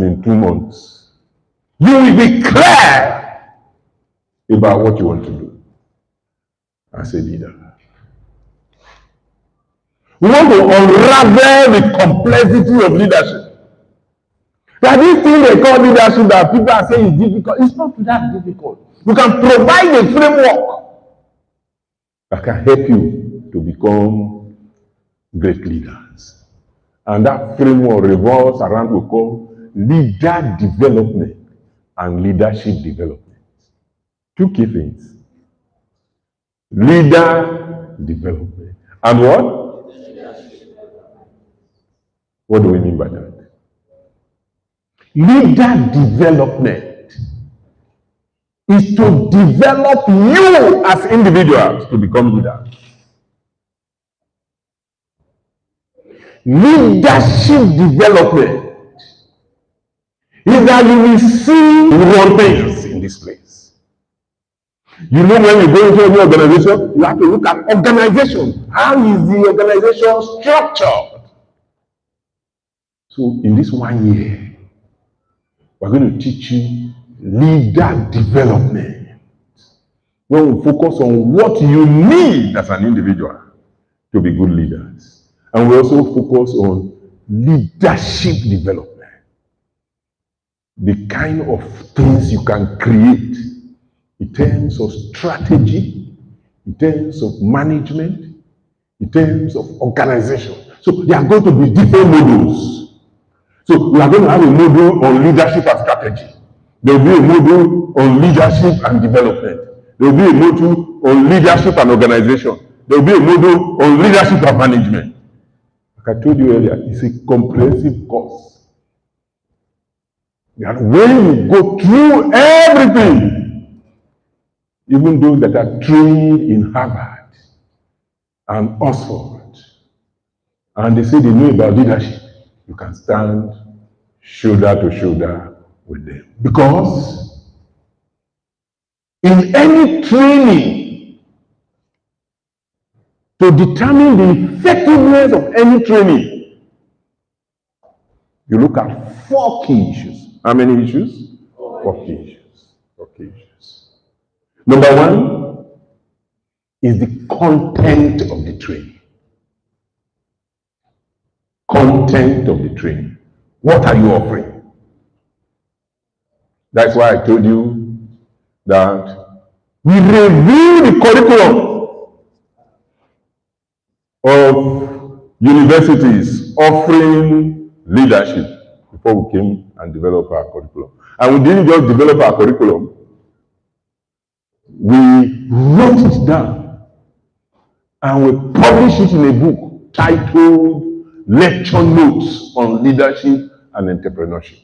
in 2 months. You will be clear about what you want to do as a leader. We want to unravel the complexity of leadership. That this thing they call leadership that people are saying is difficult, it's not that difficult. You can provide a framework that can help you to become great leaders. And that framework revolves around what we call leader development and leadership development. 2 key things. Leader development. And what? What do we mean by that? Leader development is to develop you as individuals to become leaders. Leadership development is that you will see one thing in this place. You know, when you go into any organization, you have to look at organization. How is the organization structured? So in this 1 year, we're going to teach you leader development. When we focus on what you need as an individual to be good leaders. And we also focus on leadership development. The kind of things you can create in terms of strategy, in terms of management, in terms of organization. So there are going to be different modules. So we are going to have a module on leadership and strategy. There will be a module on leadership and development. There will be a module on leadership and organization. There will be a module on leadership and management. Like I told you earlier, it's a comprehensive course. And when you go through everything, even those that are trained in Harvard and Oxford, and they say they know about leadership, you can stand shoulder to shoulder with them. Because in any training, to determine the effectiveness of any training, you look at 4 key issues. How many issues? 4 key issues. 4 key issues. Number 1 is the content of the training. Content of the training. What are you offering? That's why I told you that we review the curriculum of universities offering leadership before we came and developed our curriculum. And we didn't just develop our curriculum, we wrote it down and we published it in a book titled Lecture Notes on Leadership and Entrepreneurship.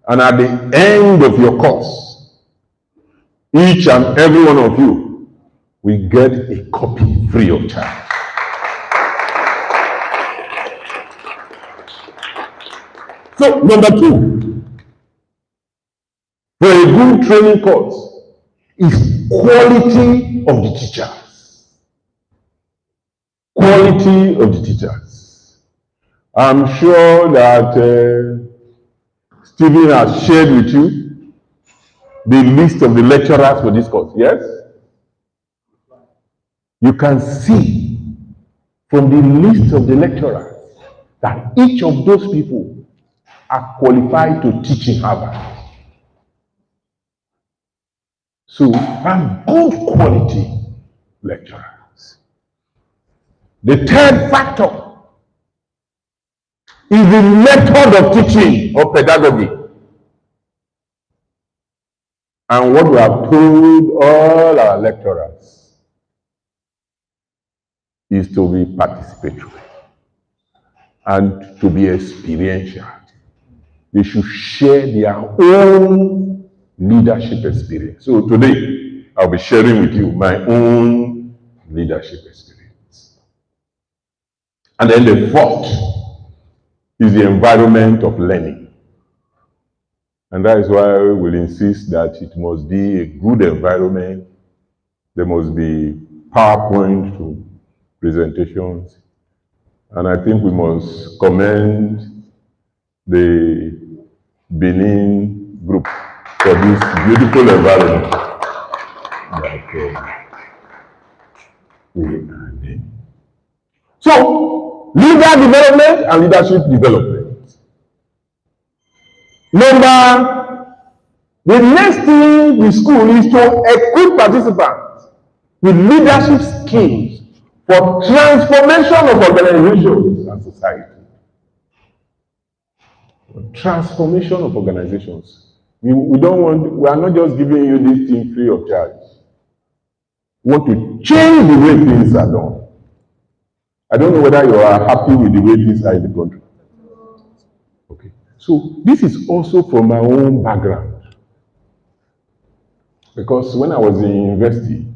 And at the end of your course, each and every one of you will get a copy free of charge. So, number 2, for a good training course is quality of the teachers. Quality of the teachers. I'm sure that Stephen has shared with you the list of the lecturers for this course, yes? You can see from the list of the lecturers that each of those people are qualified to teach in Harvard. So, I'm good quality lecturers. The 3rd factor is the method of teaching or pedagogy. And what we have told all our lecturers is to be participatory and to be experiential. They should share their own leadership experience. So today, I'll be sharing with you my own leadership experience. And then the 4th is the environment of learning. And that is why we'll insist that it must be a good environment. There must be PowerPoint presentations. And I think we must commend the Benin group for this beautiful environment that we are in. So, leader development and leadership development. The next thing the school is to equip participants with leadership skills for transformation of organizations and society. Transformation of organizations. We are not just giving you this thing free of charge. We want to change the way things are done. I don't know whether you are happy with the way things are in the country. Okay. So this is also from my own background. Because when I was in university,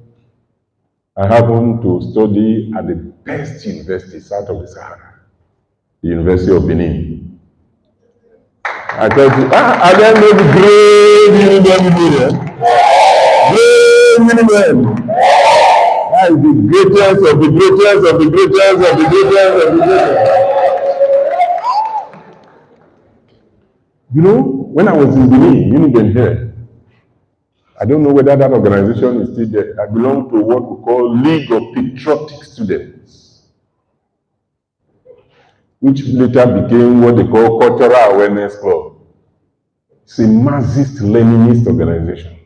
I happened to study at the best university south of the Sahara, the University of Benin. I tell you, I don't know the great university there. Great university. That is the greatest of the greatest of the greatest of the greatest of the greatest. You know, when I was in Benin, Uniben here, I don't know whether that organization is still there. I belong to what we call League of Patriotic Students, which later became what they call Cultural Awareness Club. It's a Marxist-Leninist organization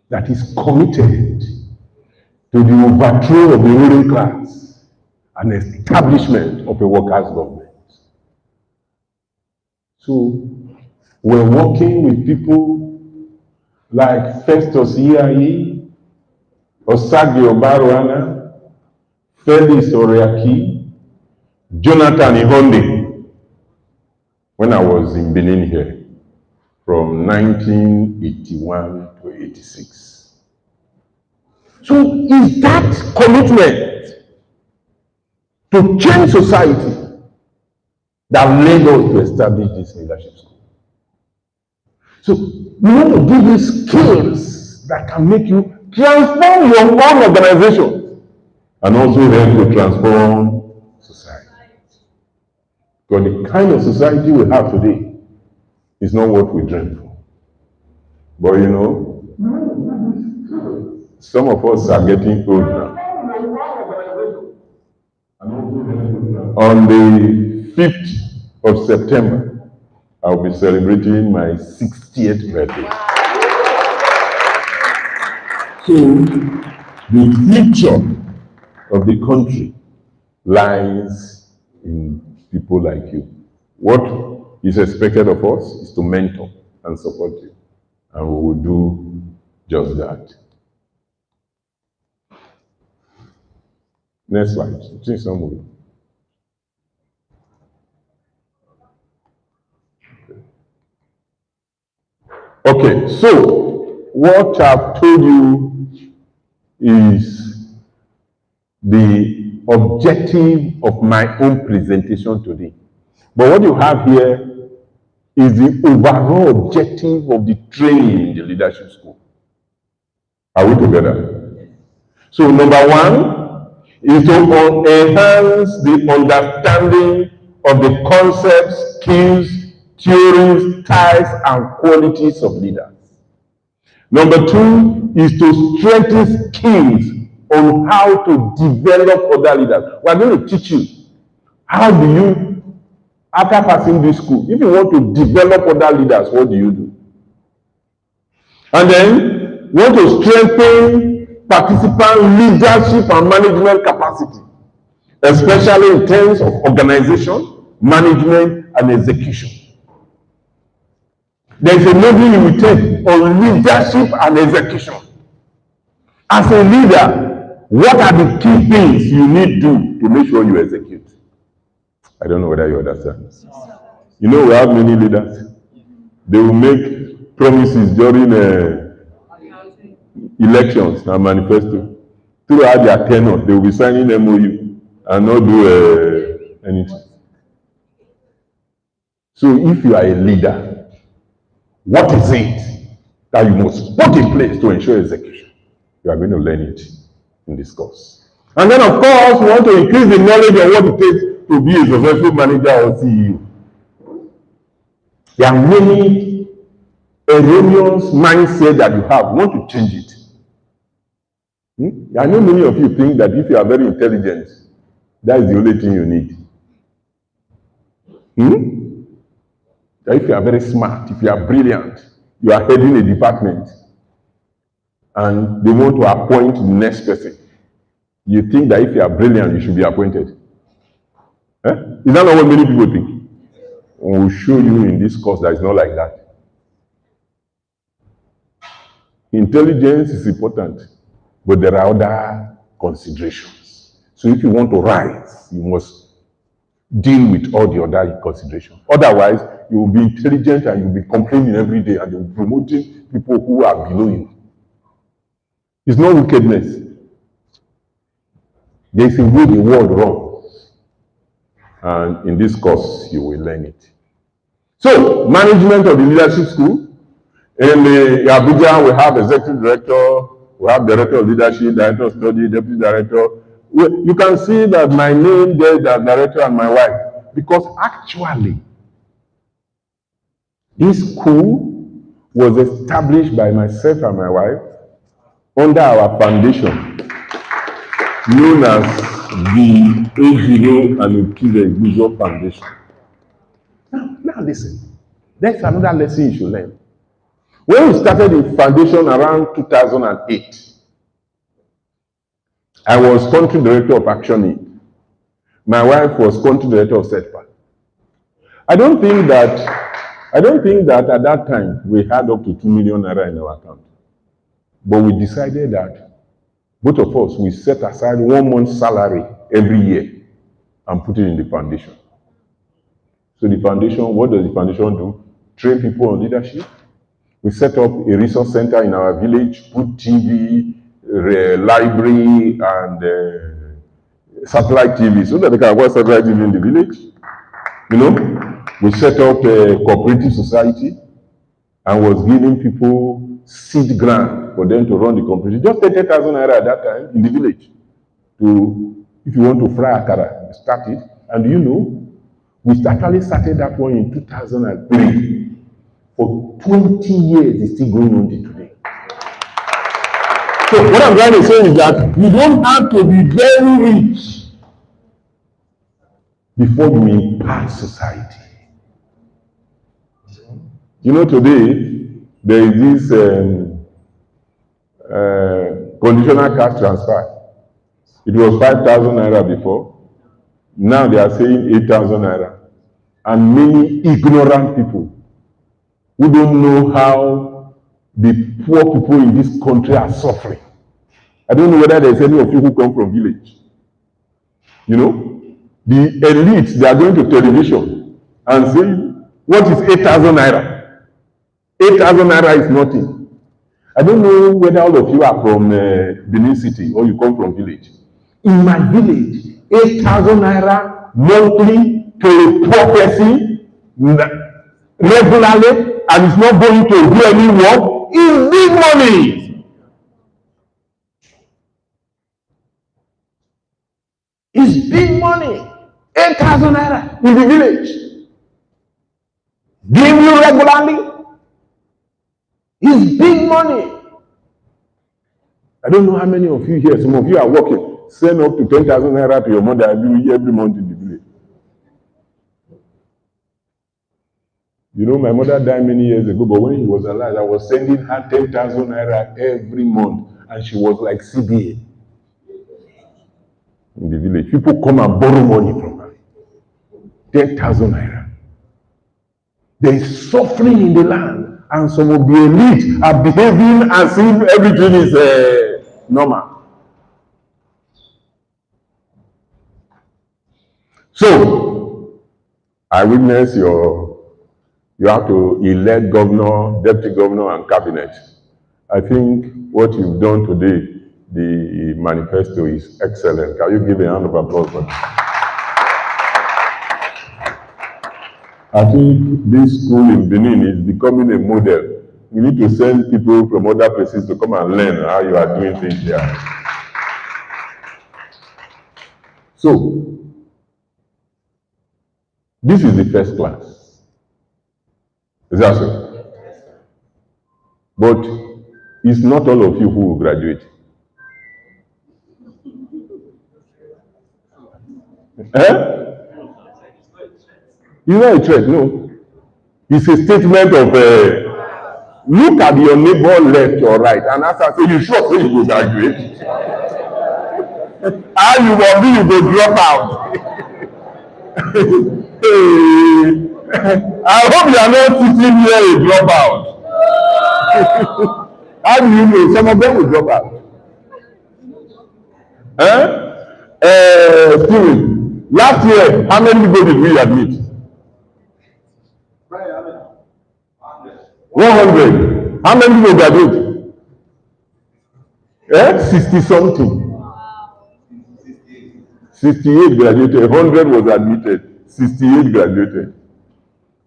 that is committed to the overthrow of the ruling class and establishment of a workers' government. So we're working with people like Festus Iyayi, Osagio Baruana, Felix Oriaki, Jonathan Ihonde, when I was in Benin here, from 1981 to 86. So is that commitment to change society that led us to establish this leadership school? So we want to give you skills that can make you transform your own organization and also help to transform society. Because the kind of society we have today is not what we dreamed for. But you know, some of us are getting old now. On the 5th of September, I'll be celebrating my 60th birthday. So, the future of the country lies in people like you. What is expected of us is to mentor and support you. And we will do just that. Next slide. Change some movie. Okay, so what I've told you is the objective of my own presentation today. But what you have here is the overall objective of the training in the leadership school. Are we together? So number one is to enhance the understanding of the concepts, skills, theories, styles, and qualities of leaders. Number two is to strengthen skills on how to develop other leaders. We're going to teach you how do you, after passing this school, if you want to develop other leaders, what do you do? And then, we want to strengthen participant leadership and management capacity, especially in terms of organization, management, and execution. There is a module you will take on leadership and execution. As a leader, what are the key things you need to do to make sure you execute? I don't know whether you understand. You know, we have many leaders. They will make promises during elections and manifesto. Throughout their tenure, they will be signing MOU and not do anything. So if you are a leader, what is it that you must put in place to ensure execution? You are going to learn it in this course. And then, of course, we want to increase the knowledge of what it takes to be a successful manager or CEO. There are many erroneous mindset that you have. You want to change it. I know many of you think that if you are very intelligent, that is the only thing you need. That if you are very smart, if you are brilliant, you are heading a department, and they want to appoint the next person, you think that if you are brilliant, you should be appointed. Is that not what many people think? We'll show you in this course that it's not like that. Intelligence is important, but there are other considerations. So if you want to rise, you must deal with all the other considerations. Otherwise, you will be intelligent and you'll be complaining every day and you'll be promoting people who are below you. It's not wickedness. There's a way the world runs. And in this course, you will learn it. So, management of the leadership school. In the Abuja, we have executive director, we have director of leadership, director of study, deputy director. You can see that my name there is director and my wife. Because actually, this school was established by myself and my wife under our foundation, known as the Otive and Otive Igbuzor Foundation. Now listen, that's another lesson you should learn. When we started the foundation around 2008, I was country director of Action Aid. My wife was country director of SETPA. I don't think that at that time we had up to 2 million naira in our account. But we decided that both of us, we set aside 1 month's salary every year and put it in the foundation. So the foundation, what does the foundation do? Train people on leadership. We set up a resource center in our village, put TV, library, and satellite TV, so that they can watch satellite TV in the village. You know, we set up a cooperative society and was giving people seed grant for them to run the cooperative. Just 30,000 naira at that time in the village. If you want to fry akara, start it. And you know, we actually started that one in 2003. For 20 years, it's still going on till today. So what I'm trying to say is that you don't have to be very rich before you impact society. You know, today, there is this conditional cash transfer. It was 5,000 naira before. Now they are saying 8,000 naira. And many ignorant people who don't know how the poor people in this country are suffering. I don't know whether there's any of you who come from village. You know, the elites, they are going to television and say, what is 8,000 naira? 8,000 naira is nothing. I don't know whether all of you are from Benin City or you come from village. In my village, 8,000 naira monthly to a poor person regularly, and it's not going to do any work, is big money. It's big money. 8,000 naira in the village. Give you regularly. It's big money. I don't know how many of you here, some of you are working, send up to 10,000 naira to your mother every month in the village. You know, my mother died many years ago, but when she was alive, I was sending her 10,000 naira every month, and she was like CBA in the village. People come and borrow money from her. 10,000 naira. There is suffering in the land, and some of the elite are behaving as if everything is normal. So, I witness you have to elect governor, deputy governor, and cabinet. I think what you've done today, the manifesto, is excellent. Can you give a round of applause for that? I think this school in Benin is becoming a model. We need to send people from other places to come and learn how you are doing things there. So, this is the first class. Is that so? But it's not all of you who will graduate. Eh? You know a threat? No. It's a statement of look at your neighbor left or right and ask her, say, you sure say you will graduate? How you will be, you go drop out. I hope you are not sitting here a drop out. How do you know? Some of them will drop out. Steven, last year, how many people did we admit? 100. How many people graduate? 60 something. 68 graduated, 100 was admitted, 68 graduated.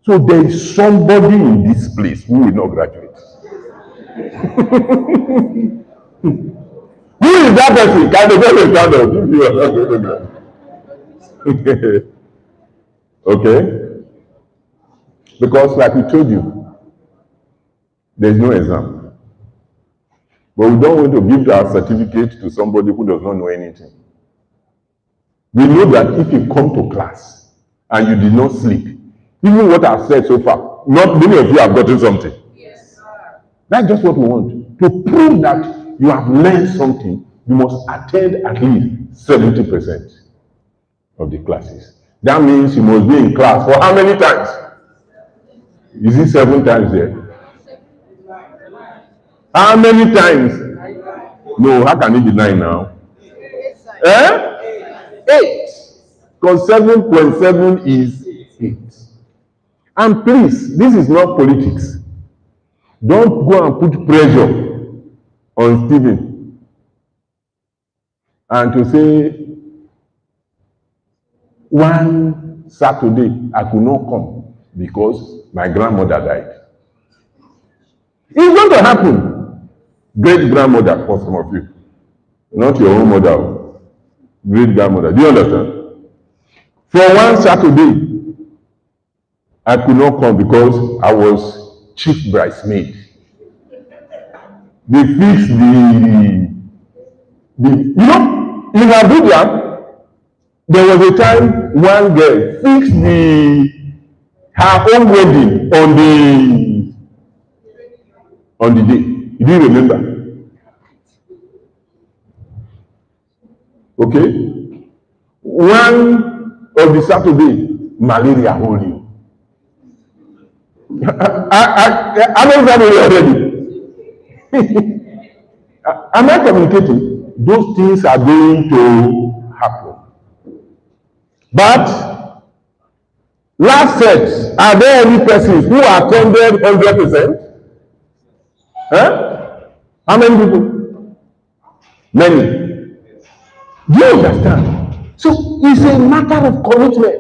So there is somebody in this place who will not graduate. Who is that person? Can the person stand up if you are not going to graduate? Okay? Because like we told you, there is no exam. But we don't want to give our certificate to somebody who does not know anything. We know that if you come to class and you did not sleep, even what I've said so far, not many of you have gotten something. Yes, sir. That's just what we want. To prove that you have learned something, you must attend at least 70% of the classes. That means you must be in class for how many times? Is it 7 times there? How many times? No, how can it be 9 now? 8. Because 7.7 is 8. And please, this is not politics. Don't go and put pressure on Stephen and to say, one Saturday I could not come because my grandmother died. It's going to happen. Great grandmother for some of you, not your own mother, great grandmother. Do you understand? For one Saturday, I could not come because I was chief bridesmaid. They fixed in Abuja, there was a time one girl fixed her own wedding on the day. You do remember? Okay? One of the Saturday, malaria hold you. I know that already. Am I communicating? Those things are going to happen. But last set, are there any persons who attended 100%? How many people? Many. Do you understand? So it's a matter of commitment.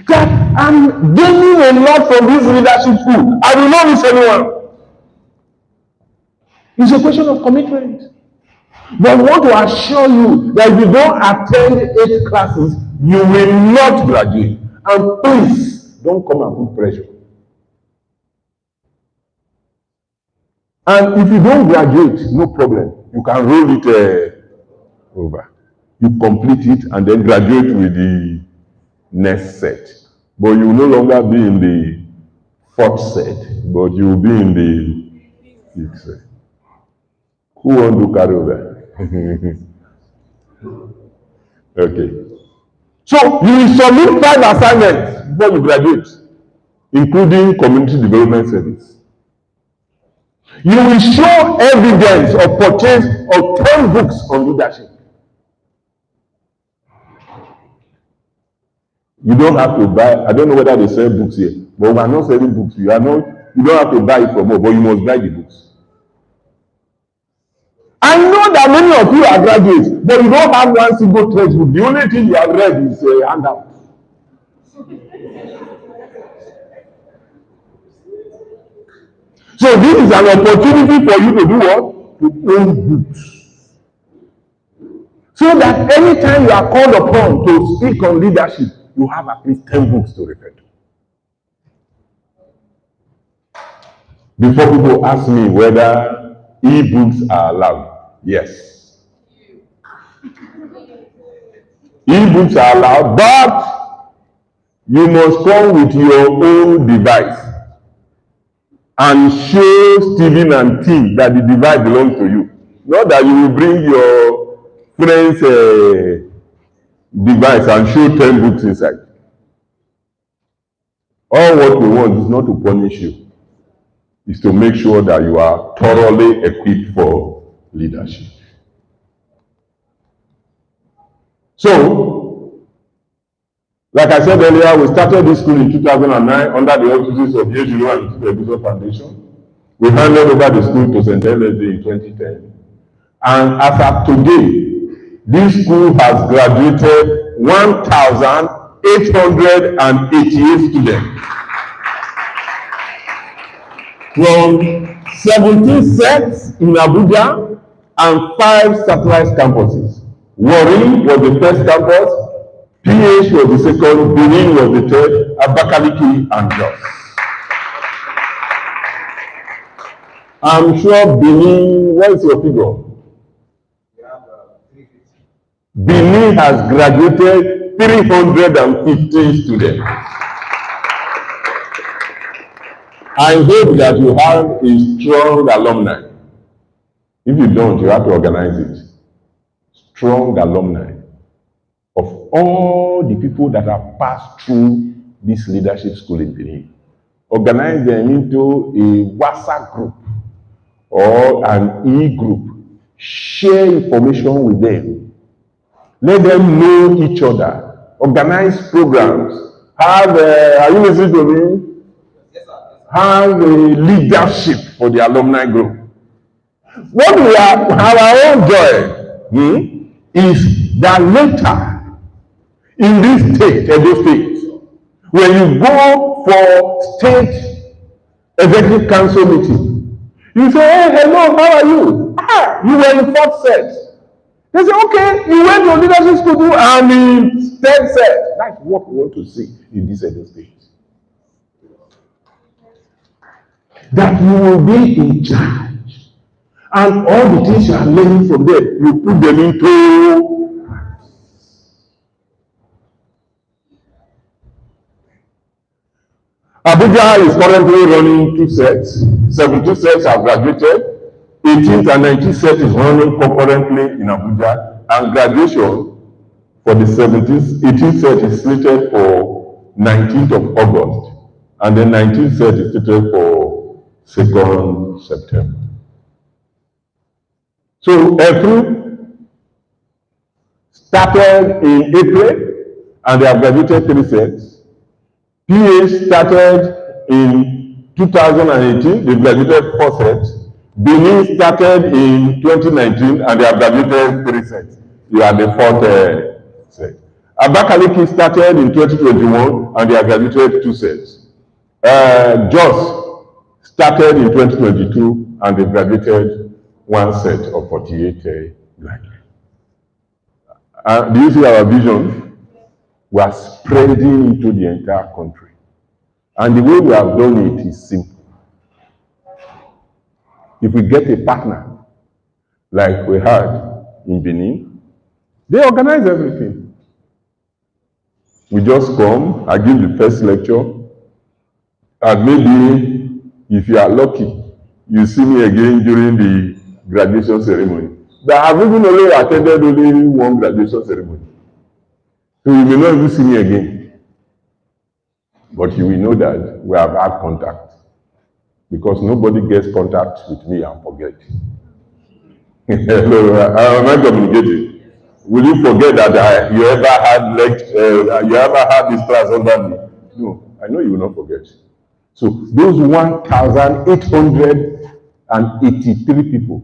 That I'm gaining a lot from this leadership school. I will not miss anyone. It's a question of commitment. But I want to assure you that if you don't attend 8 classes, you will not graduate. And please, don't come and put pressure. And if you don't graduate, no problem. You can roll it over. You complete it and then graduate with the next set. But you will no longer be in the 4th set, but you will be in the 6th set. Who wants to carry over? Okay. So you will submit 5 assignments before you graduate, including community development service. You will show evidence of purchase of 10 books on leadership. You don't have to buy, I don't know whether they sell books here, but we are not selling books. You don't have to buy it from us, but you must buy the books. I know that many of you are graduates, but you don't have one single textbook. The only thing you have read is a handout. So this is an opportunity for you to do what? To own books. So that anytime you are called upon to speak on leadership, you have at least 10 books to refer to. Before people ask me whether e-books are allowed, yes. E-books are allowed, but you must come with your own device and show Stephen and Tim that the device belongs to you. Not that you will bring your friend's device and show 10 books inside. All what we want is not to punish you, is to make sure that you are thoroughly equipped for leadership. So, like I said earlier, we started this school in 2009 under the auspices of Otive Igbuzor Foundation. We handed over the school to St. LSD in 2010. And as of today, this school has graduated 1,888 students from 17 sets in Abuja and 5 satellite campuses. Warri was the first campus, PH was the second, Benin was the third, Abakaliki and Jos. I'm sure Benin, what is your figure? Benin has graduated 350 students. I hope that you have a strong alumni. If you don't, you have to organize it. Strong alumni of all the people that have passed through this leadership school in Benin. Organize them into a WhatsApp group or an e-group. Share information with them. Let them know each other. Organize programs. Have, are you listening to me? Yes, sir. Have a leadership for the alumni group. What we have our own joy is that later in this state, Edo State, when you go for state executive council meeting, you say, hey, hello, how are you? Ah, you were in 4th set. They say, okay, you went to leadership school too, and in 3rd set. That's what we want to see in this Edo State. That you will be in charge. And all the things you are learning from there, you put them into. Abuja is currently running 2 sets. 17 sets have graduated. 18th and 19th set is running concurrently in Abuja. And graduation for the 18th set is slated for 19th of August. And the 19th set is slated for 2nd September. So April started in April and they have graduated 3 sets. PA started in 2018, they graduated 4 sets. Benin started in 2019 and they have graduated 3 sets. You are the 4th set. Abakaliki started in 2021 and they have graduated 2 sets. Jos started in 2022 and they graduated 1 set of 48 graduates. Do you see our vision? We are spreading into the entire country. And the way we have done it is simple. If we get a partner, like we had in Benin, they organize everything. We just come, I give the first lecture, and maybe if you are lucky, you see me again during the graduation ceremony. But I've even only attended only 1 graduation ceremony. So you may not even see me again. But you will know that we have had contact. Because nobody gets contact with me and forget. Hello, am I communicating? Will you forget that you ever had this class under me? No, I know you will not forget. So those 1,883 people,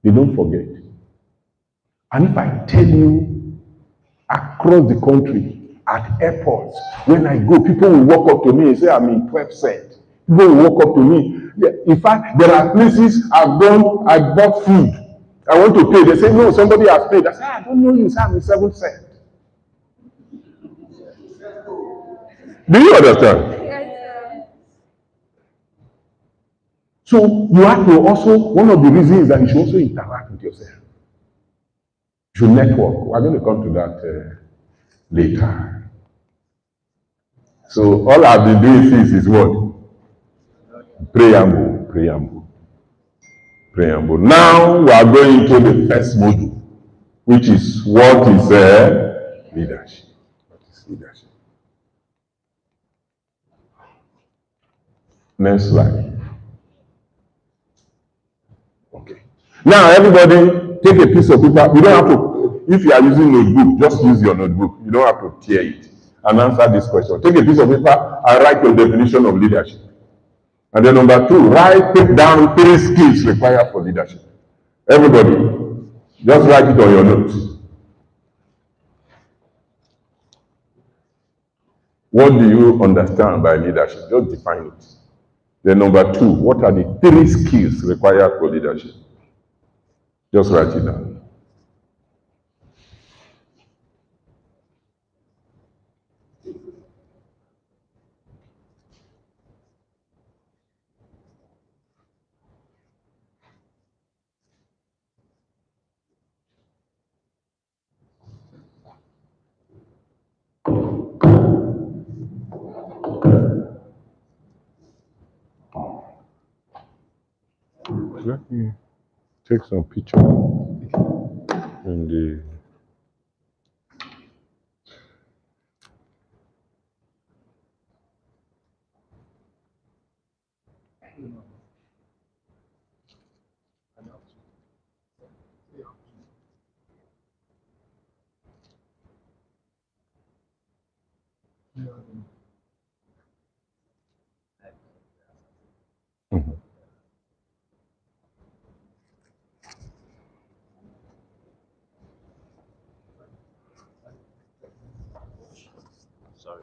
they don't forget. And if I tell you, across the country, at airports, when I go, people will walk up to me and say, I'm in 12th set. People will walk up to me. In fact, there are places I've gone, I bought food. I want to pay. They say, no, somebody has paid. I say, I don't know you, sir, I'm in 7th set. Do you understand? So you have to also, one of the reasons is that you should also interact with yourself. You should network. We're going to come to that later. So all I've been doing since is what? Preamble. Now we are going to the first module, which is what is leadership. What is leadership? Next slide. Okay. Now everybody take a piece of paper. You don't have to, if you are using notebook, just use your notebook. You don't have to tear it and answer this question. Take a piece of paper and write your definition of leadership. And then number 2, take down 3 skills required for leadership. Everybody, just write it on your notes. What do you understand by leadership? Just define it. Then number 2, what are the 3 skills required for leadership? Just write it down. Let me take some picture in the Sorry.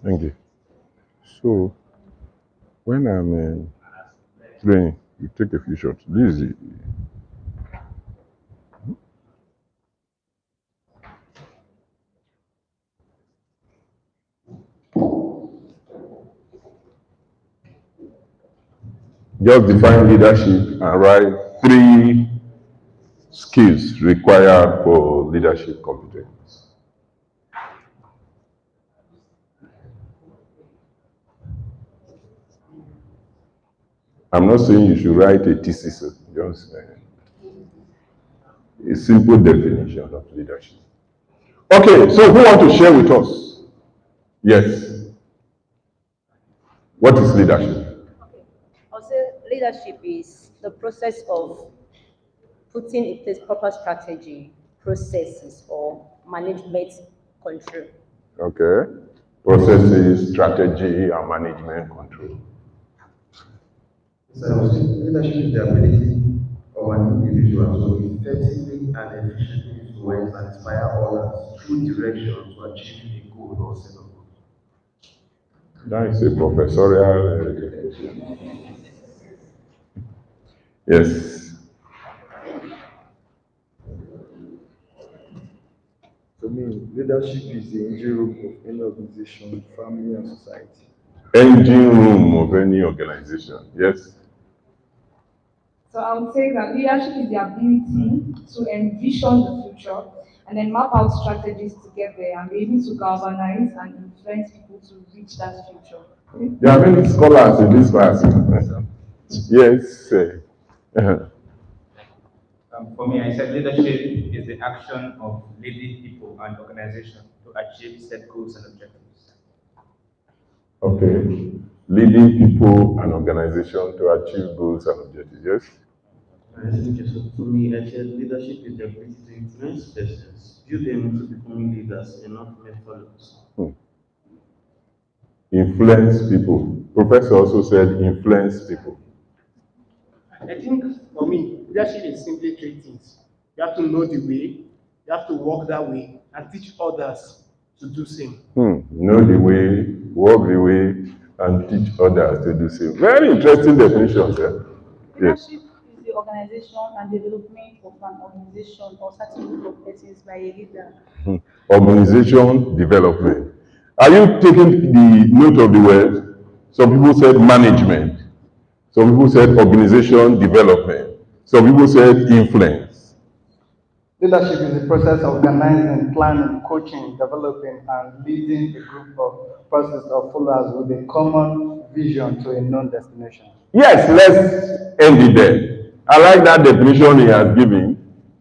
Thank you. So, when I'm training, you take a few shots. This is it. Just define leadership and write 3 skills required for leadership competence. I'm not saying you should write a thesis, just a simple definition of leadership. Okay, so who want to share with us? Yes. What is leadership? I'll say leadership is the process of putting in place proper strategy, processes, or management control. Okay. Processes, strategy, and management control. So leadership is the ability of an individual to effectively and efficiently influence and inspire others through direction to achieve a goal or set of goals. That is a professorial definition. Yes. For me, leadership is the engine room of any organization, family, and society. Engine room of any organization. Yes. So I would say that leadership is the ability to envision the future and then map out strategies to get there and be able to galvanize and influence people to reach that future. There are many scholars in this class. Yes. For me, I said leadership is the action of leading people and organizations to achieve set goals and objectives. Okay. Leading people and organization to achieve goals and objectives. Yes. I think so. For me, I said leadership is the ability to influence persons, build them into becoming leaders and not mere followers. Influence people. Professor also said influence people. I think for me, leadership is simply three things. You have to know the way, you have to walk that way, and teach others to do same. Know the way, walk the way, and teach others to do same. Very interesting definitions. Yeah? Yes. Leadership is the organization and development of an organization or certain group of persons by a leader. Organization development. Are you taking the note of the word? Some people said management. Some people said organization development. Some people said influence. Leadership is the process of organizing, planning, coaching, developing, and leading a group of persons or followers with a common vision to a known destination. Yes, let's end it there. I like that definition he has given.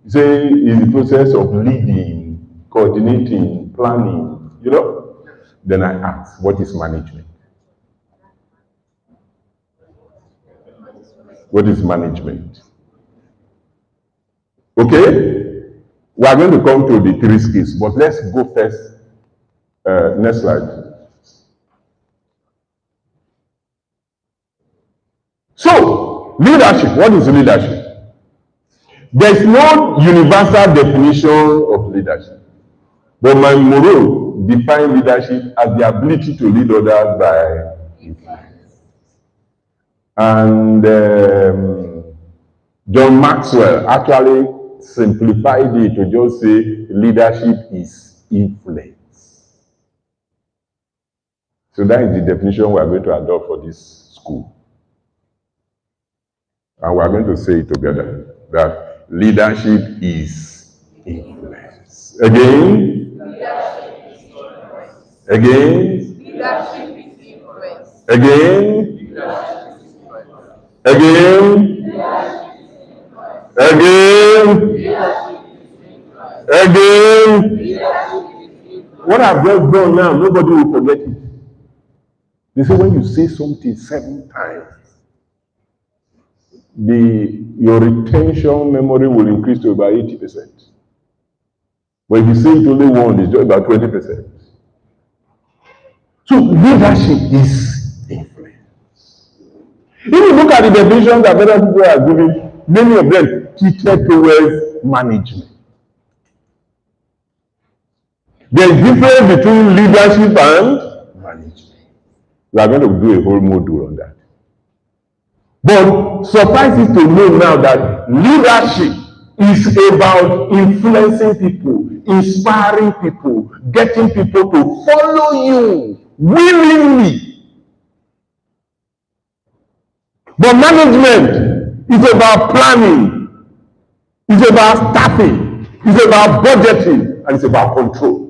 Say is the process of leading, coordinating, planning, you know. Then I ask, what is management? What is management? Okay? We are going to come to the three skills, but let's go first. Next slide. So, leadership. What is leadership? There's no universal definition of leadership. But my Moreau define leadership as the ability to lead others by influence. And John Maxwell actually simplified it to just say leadership is influence. So that is the definition we are going to adopt for this school. And we are going to say it together, that leadership is influence. Again? Again? Again? Again? Again? What I've just done now, nobody will forget it. They say when you say something 7 times, your retention memory will increase to about 80%. But if you say it only once, it's just about 20%. So leadership is influence. If you look at the definitions that other people are giving, many of them teeter towards management. There is difference between leadership and management. We are going to do a whole module on that. But suffice it to know now that leadership is about influencing people, inspiring people, getting people to follow you willingly. But management is about planning, it's about staffing, it's about budgeting, and it's about control.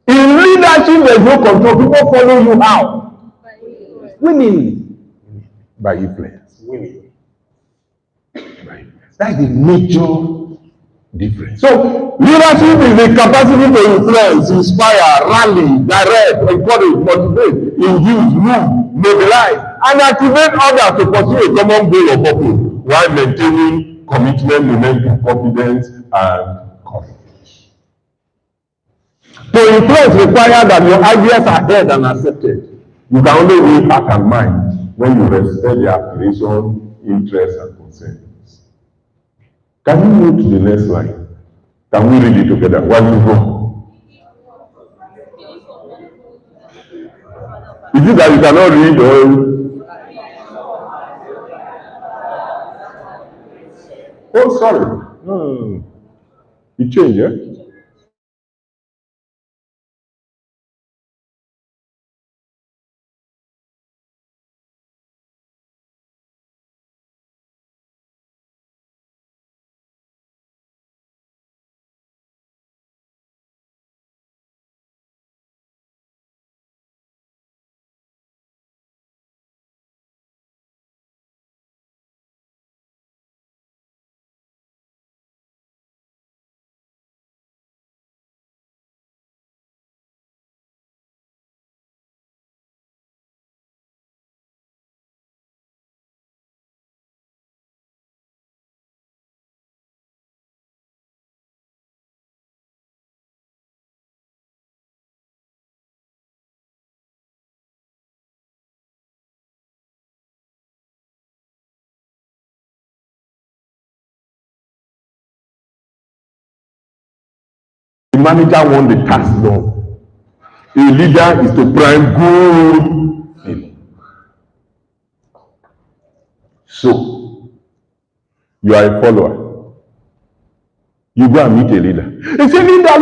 In leadership, there's no control. People follow you how? Willingly. By influence. Willingly. That's the major difference. So, leadership is the capacity to influence, inspire, rally, direct, encourage, motivate, induce, move, mobilize, and activate others to pursue a common goal or purpose while maintaining commitment, momentum, confidence, and courage. To influence requires that your ideas are heard and accepted. You can only win heart and mind when you respect their aspiration, interests, and concerns. Can you move to the next slide? Can we read it together? While you go. Is it that you cannot read or? Oh, sorry. It changed, yeah? manager wants the task done. A leader is to prime good feeling. So, you are a follower. You go and meet a leader. He say, leader,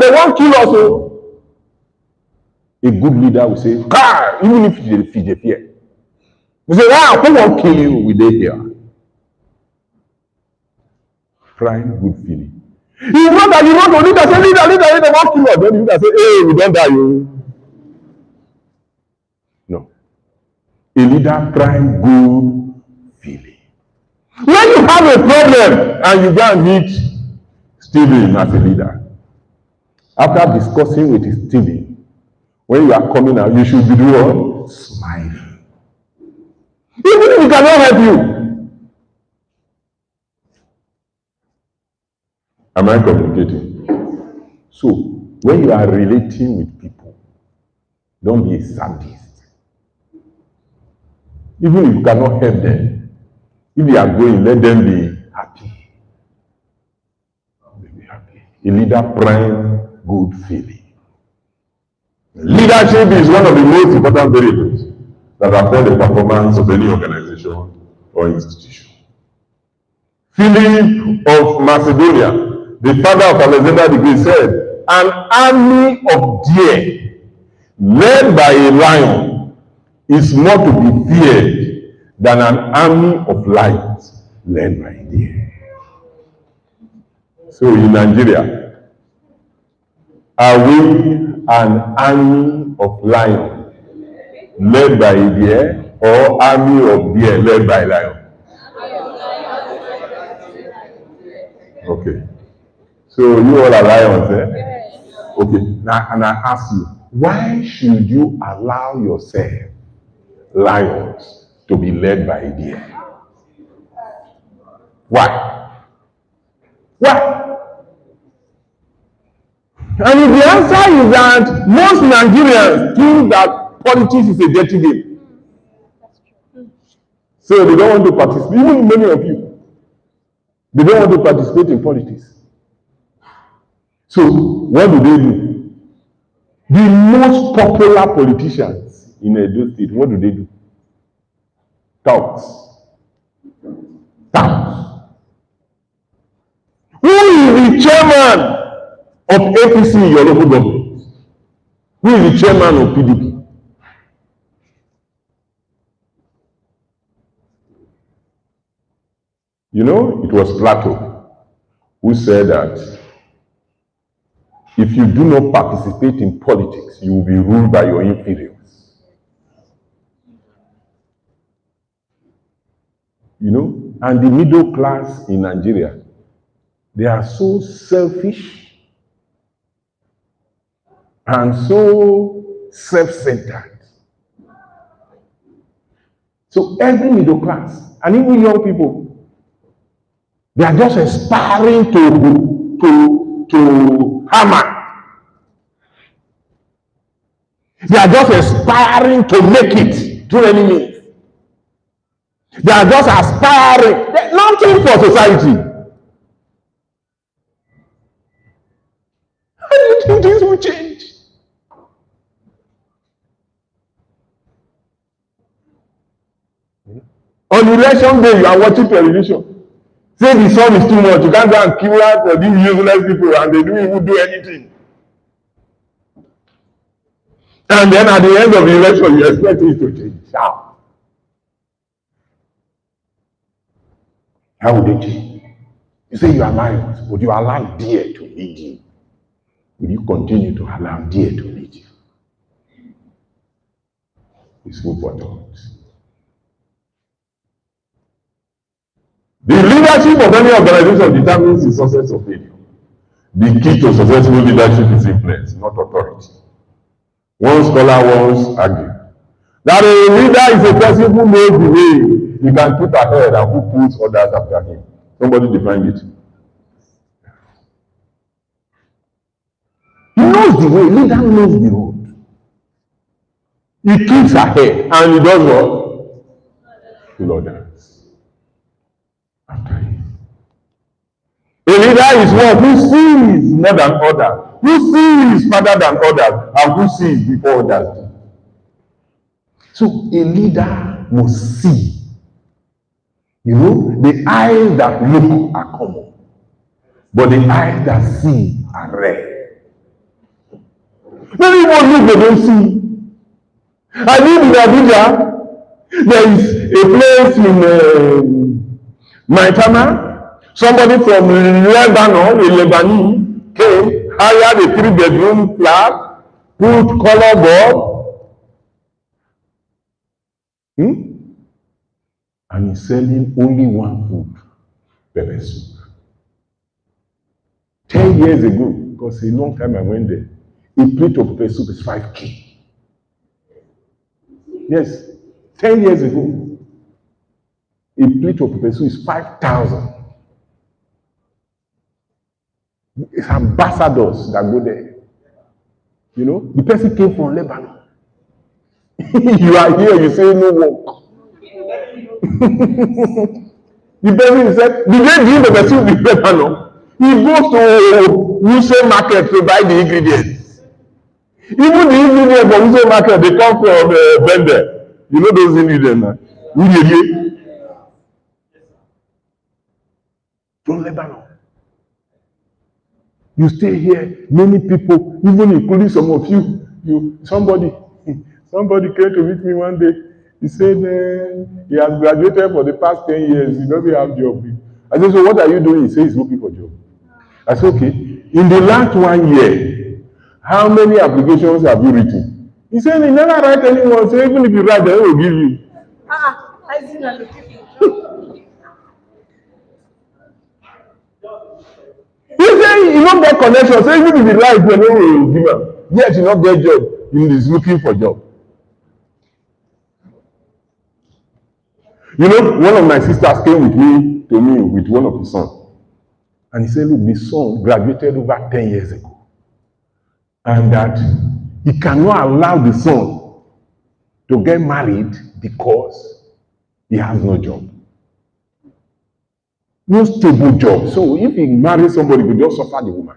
they won't kill us. Oh. A good leader will say, car, even if they fear. You say, wow, who won't kill you with they here? Prime good feeling. You know that you want to leader, say, leader, they won't kill us. Then the leader say, hey, we don't die, you. No. A leader prime good feeling. When you have a problem and you go and meet Stephen as a leader, after discussing with Stephen, when you are coming out, you should be doing what? Smiling. Even if he cannot help you. Am I communicating? So, when you are relating with people, don't be a sadist. Even if you cannot help them, if they are going, let them be happy. Be happy. A leader prime good feeling. Leadership is one of the most important variables that affect the performance of any organization or institution. Philip of Macedonia, the father of Alexander the Great, said, an army of deer led by a lion is more to be feared than an army of lions led by a deer. So in Nigeria, are we an army of lions led by a deer or army of deer led by a lion? Okay. So you all are lions, eh? Okay. Now, and I ask you, why should you allow yourself, lions, to be led by a deer? Why? Why? And if the answer is that most Nigerians think that politics is a dirty game, so they don't want to participate, even many of you, they don't want to participate in politics. So what do? The most popular politicians in Edo State, what do? Touts. Who is the chairman of APC in your local government? Who is the chairman of PDP? You know, it was Plato who said that if you do not participate in politics, you will be ruled by your inferiors. You know, and the middle class in Nigeria, they are so selfish and so self-centered. So every middle class, and even young people, they are just aspiring to hammer. They are just aspiring to make it through any means. They are just aspiring. Nothing for society. How do you think this will change? On election day, you are watching television. Say the sun is too much. You can't go and kill out for these useless people and they don't even do anything. And then at the end of the election, you expect it to change. How would they change? You say you are lions. Would you allow deer to lead you? Will you continue to allow deer to lead you? It's food for thought. The leadership of any organization determines the success of failure. The key to successful leadership is influence, not authority. One scholar once argued that a leader is a person who knows the way he can put ahead and who puts others after him. Somebody defined it. He knows the way, leader knows the road. He keeps ahead and he does what? Pull others after him. A leader is one who sees more than others, who sees further than others, and who sees before others do. So a leader must see. You know, the eyes that look are common, but the eyes that see are rare. Many people look, they don't see. I live in Abuja. There is a place in Maitama. Somebody from Lebanon, a Lebanese, came, hired a 3-bedroom flat, put color board, and he's selling only one food, pepper soup. 10 years ago, because a long time I went there, a plate of pepper soup is 5K. Yes, 10 years ago, a plate of pepper soup is 5,000. It's ambassadors that go there. You know, the person came from Lebanon. You are here, you say no work. The person said, the way you pepper soup in Lebanon, he goes to Wuse market to buy the ingredients. Even the ingredients from Wuse market, they come from vendor. You know those ingredients, from Lebanon. You stay here, many people, even including some of you, somebody came to meet me one day. He said he has graduated for the past 10 years. He doesn't have a job. I said, so what are you doing? He said he's looking for a job. I said, okay. In the last 1 year, how many applications have you written? He said he never write anyone. So even if you write, they will give you. I see that looking for job. He said he don't get connection. So even if you write, they will give him. Yes, he not get job. He is looking for job. You know, one of my sisters came to me with one of his sons. And he said, look, the son graduated over 10 years ago. And that he cannot allow the son to get married because he has no job. No stable job. So if he marries somebody, he will just suffer the woman.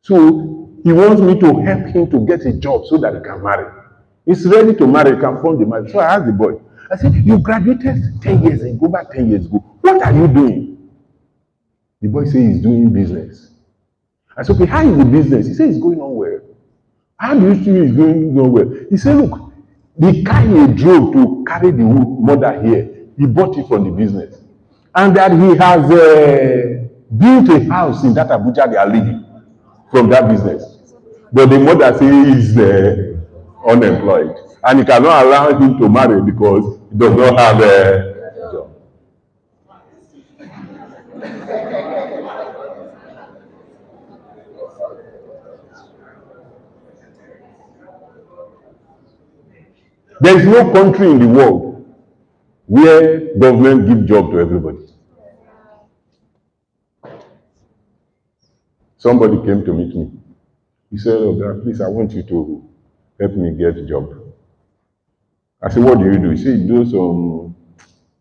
So he wants me to help him to get a job so that he can marry. He's ready to marry, he can fund the marriage. So I asked the boy, I said, you graduated 10 years ago, about 10 years ago. What are you doing? The boy said he's doing business. I said, okay, how is the business? He said it's going on well. How do you think it's going on well? He said, look, the car he drove to carry the mother here, he bought it from the business. And that he has built a house in that Abuja they are living from that business. But the mother says he's unemployed. And he cannot allow him to marry because he does not have a job. There is no country in the world where government give job to everybody. Somebody came to meet me. He said, oh God, please, I want you to help me get a job. I said, what do you do? He said, do some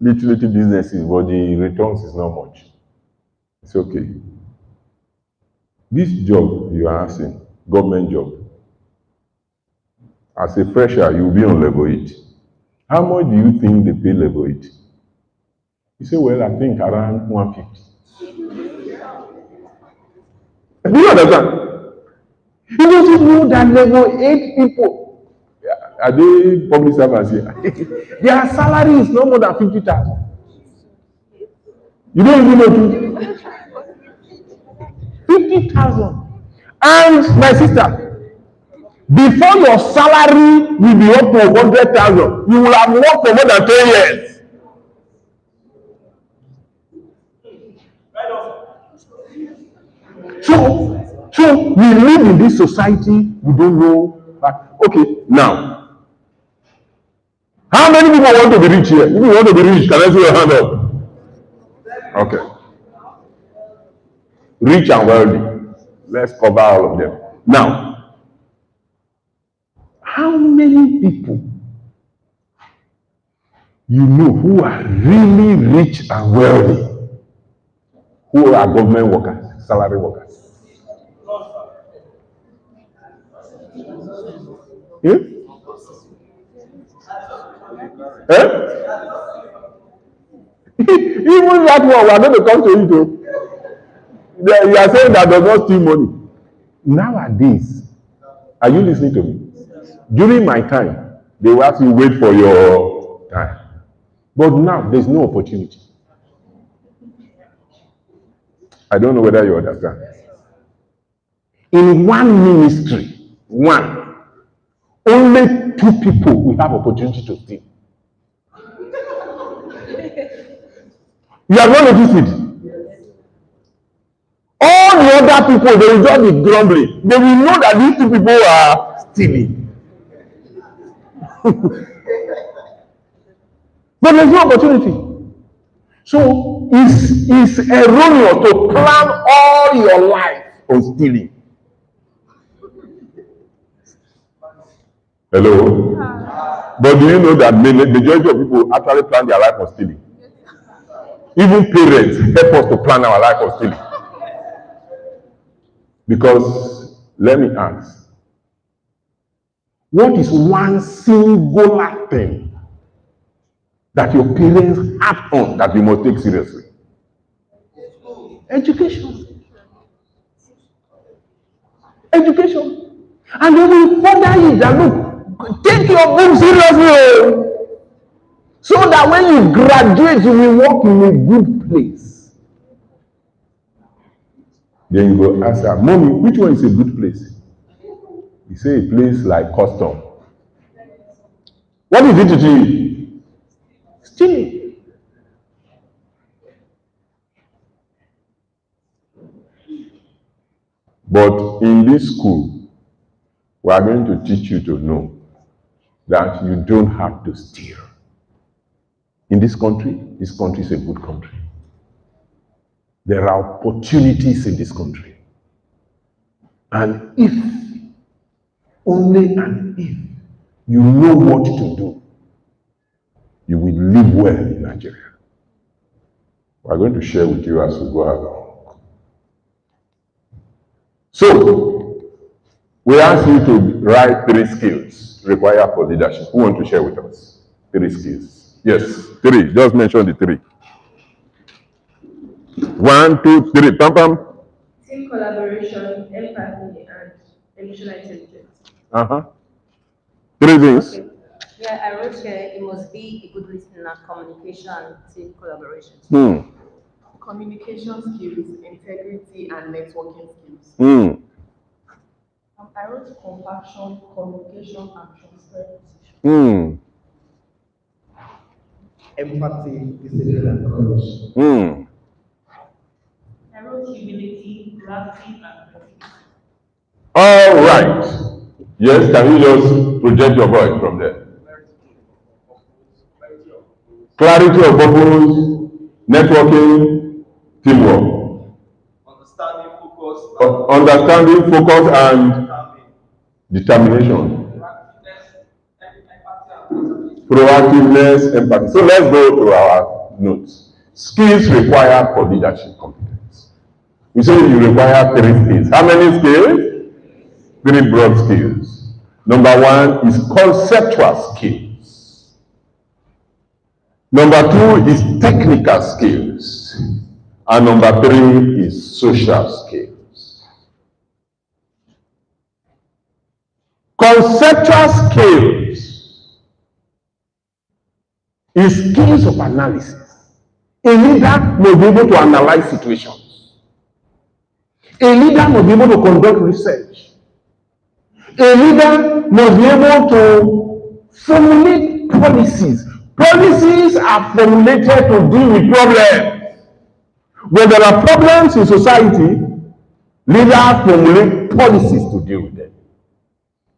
little businesses, but the returns is not much. It's okay. This job you are asking, government job, as a fresher, you'll be on level 8. How much do you think they pay level 8? He said, well, I think around 150. Do you understand? He doesn't know that level 8 people, are they public servants here? Their salary is no more than 50,000. You don't even know 50,000. And my sister, before your salary will be up to 100,000, you will have worked for more than 10 years. So we live in this society, we don't know. Okay, now, how many people want to be rich here? If you want to be rich, can I see your hand up? Okay. Rich and wealthy. Let's cover all of them. Now, how many people you know who are really rich and wealthy who are government workers, salary workers. Hmm? Eh? Even that one, we are going to come to it. You are saying that does not steal money. Nowadays, are you listening to me? During my time, they will ask you wait for your time. But now, there's no opportunity. I don't know whether you understand. In one ministry, only 2 people will have opportunity to steal. You have not noticed it. All the other people, they will just be grumbling. They will know that these 2 people are stealing. But there's no opportunity. So it's erroneous to plan all your life on stealing. Hello? But do you know that the majority of people actually plan their life on stealing? Even parents help us to plan our life on stealing. Because, let me ask, what is one singular thing that your parents act on that you must take seriously? Education. Education. And they will further it that look, take your book seriously. So that when you graduate, you will work in a good place. Then you go ask her, Mommy, which one is a good place? You say a place like custom. What is it to you? Stealing. But in this school, we are going to teach you to know that you don't have to steal. In this country is a good country. There are opportunities in this country. And if, only and if, you know what to do, you will live well in Nigeria. We are going to share with you as we go along. So, we ask you to write 3 skills required for leadership. Who want to share with us? 3 skills. Yes, 3. Just mention the 3. 1, 2, 3. Pam pam. Team collaboration, empathy, and emotional intelligence. 3 things. Okay. Yeah, I wrote here it must be a good listener, communication, and team collaboration. Communication skills, integrity, and networking skills. I wrote compassion, communication, and transparency. Empathy, discipline, and courage. I wrote humility, gravity, and creativity. All right. Yes, can you just project your voice from there? Clarity of purpose, networking, teamwork. Understanding, focus, and determination. Proactiveness, empathy. So let's go to our notes. Skills required for leadership competence. We say you require 3 skills. How many skills? 3 broad skills. Number 1 is conceptual skills. Number 2 is technical skills. And number 3 is social skills. Conceptual skills is skills of analysis. A leader must be able to analyze situations. A leader must be able to conduct research. A leader must be able to formulate policies. Policies are formulated to deal with problems. When there are problems in society, leaders formulate policies to deal with them.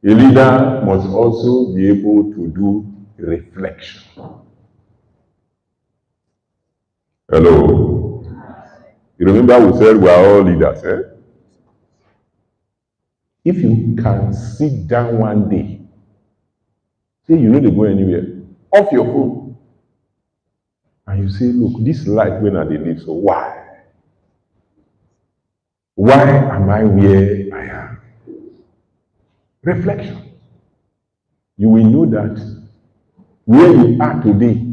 A leader must also be able to do reflection. Hello. You remember we said we are all leaders, eh? If you can sit down one day, say you know they go anywhere, off your phone, and you say, look, this life when I live, so why? Why am I where I am? Reflection. You will know that where you are today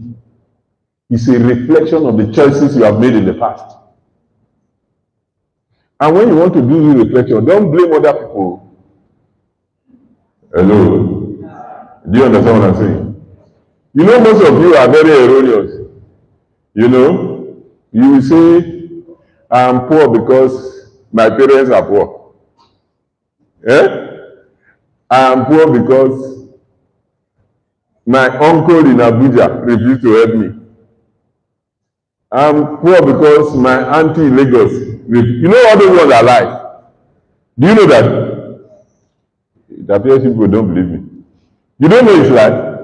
is a reflection of the choices you have made in the past. And when you want to do reflection, don't blame other people. Hello? Do you understand what I'm saying? You know, most of you are very erroneous. You know, you will say, I'm poor because my parents are poor. Eh? I'm poor because my uncle in Abuja refused to help me. I'm poor because my auntie in Lagos. You know all those ones are lies. Do you know that? It appears people don't believe me. You don't know it's lie?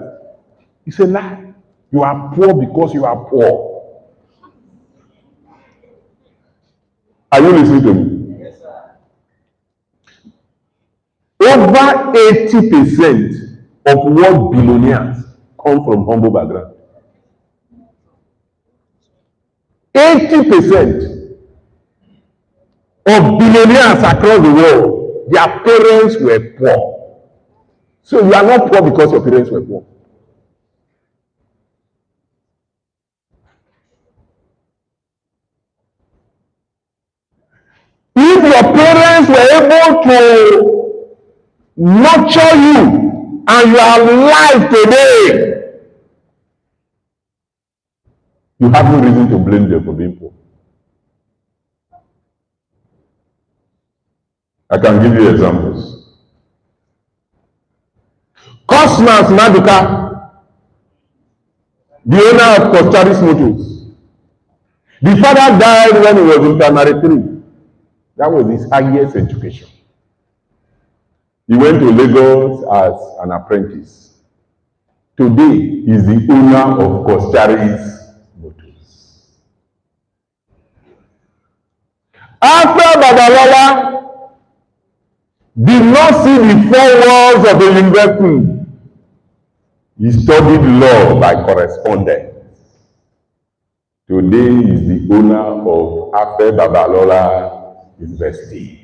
It's a lie. You are poor because you are poor. Are you listening to me? Yes, sir. Over 80% of world billionaires come from humble background. 80% of billionaires across the world, their parents were poor. So you are not poor because your parents were poor. If your parents were able to nurture you and you are alive today, you have no reason to blame them for being poor. I can give you examples. Cosmas Maduka, the owner of Costaris Motors, the father died when he was in primary 3. That was his highest education. He went to Lagos as an apprentice. Today, he is the owner of Costaris Motors. After Babalola did not see the 4 walls of a university, he studied law by correspondence. Today, he is the owner of Afe Babalola University.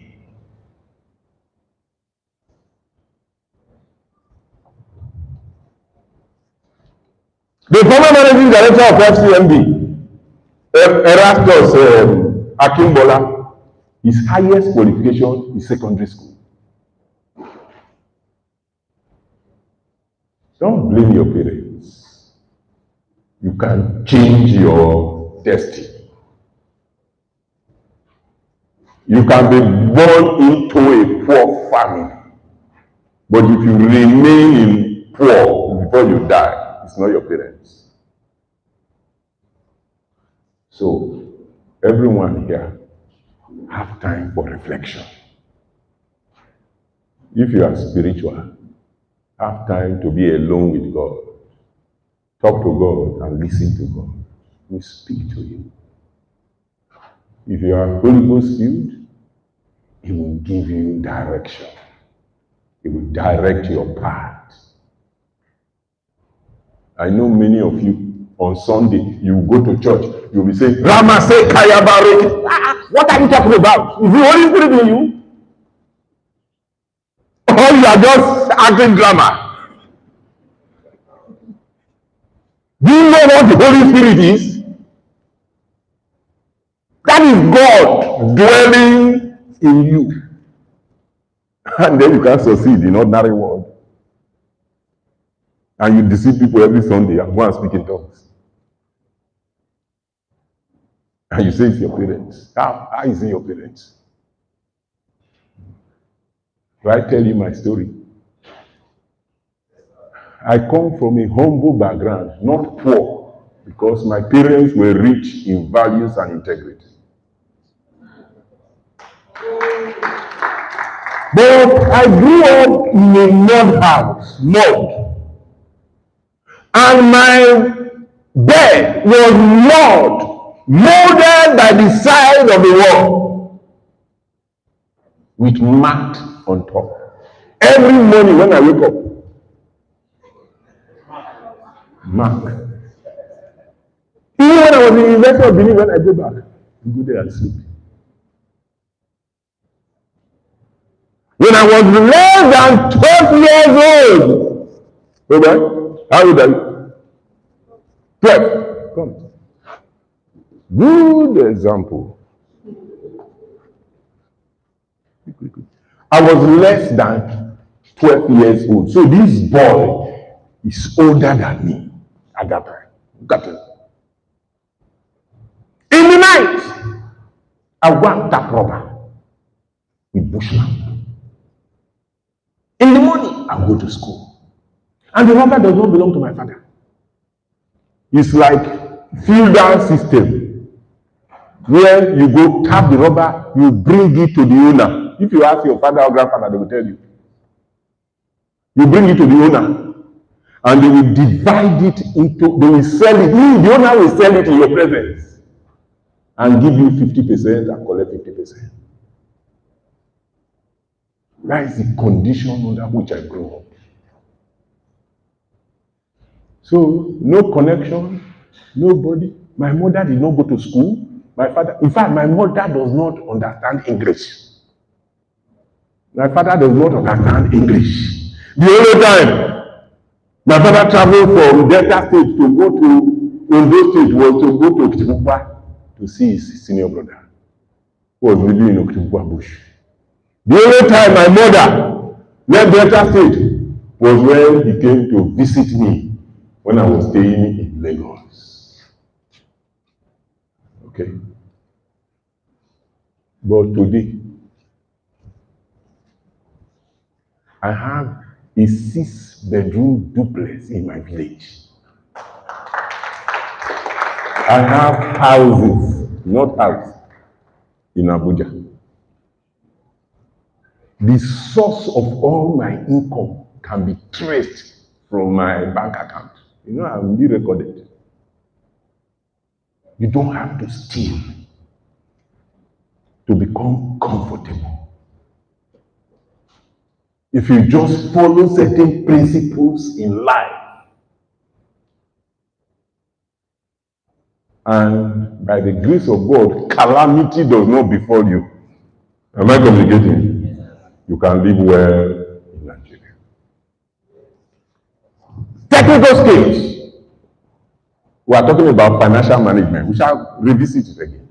The former managing director of FCMB, Erastus Akimbola, his highest qualification is secondary school. Don't blame your parents. You can change your destiny. You can be born into a poor family, but if you remain in poor before you die, it's not your parents. So, everyone here have time for reflection. If you are spiritual, have time to be alone with God. Talk to God and listen to God. He will speak to you. If you are Holy Ghost filled, He will give you direction. He will direct your path. I know many of you on Sunday, you go to church, you'll be saying, Ramase Kayabare. What are you talking about? Is the Holy Spirit in you? Or you are just acting drama? Do you know what the Holy Spirit is? That is God dwelling in you. And then you can succeed in ordinary world. And you deceive people every Sunday and go and speak in tongues. And you say it's your parents. How is it your parents? Do I tell you my story? I come from a humble background, not poor, because my parents were rich in values and integrity. But I grew up in a mud house, mud. And my bed was mud, molded by the side of the wall, with mat on top. Every morning when I wake up, mark. Even when I was in the University of Benin, when I go back, I go there and sleep. When I was less than 12 years old. Okay? How old are you? 12. Come. Good example. I was less than 12 years old. So this boy is older than me at that time. Got it. In the night, I whacked that robber with bushland. In the morning, I go to school. And the robber does not belong to my father. It's like feudal system, where you go tap the robber, you bring it to the owner. If you ask your father or grandfather, they will tell you. You bring it to the owner, and they will divide it into, they will sell it. The owner will sell it in your presence and give you 50% and collect 50%. That is the condition under which I grew up. So, no connection, nobody. My mother did not go to school. My father, in fact, my mother does not understand English. My father does not understand English. The only time my father traveled from Delta State to go to Ondo State was to go to Okitipupa to see his senior brother, who was living in Okitipupa bush. The only time my mother left Delta State was when he came to visit me when I was staying in Lagos. Okay? But today, I have a 6-bedroom duplex in my village. I have houses, not house, in Abuja. The source of all my income can be traced from my bank account. You know, I'm being recorded. You don't have to steal to become comfortable. If you just follow certain principles in life, and by the grace of God, calamity does not befall you. Am I communicating? You can live well in Nigeria. Technical skills. We are talking about financial management. We shall revisit it again.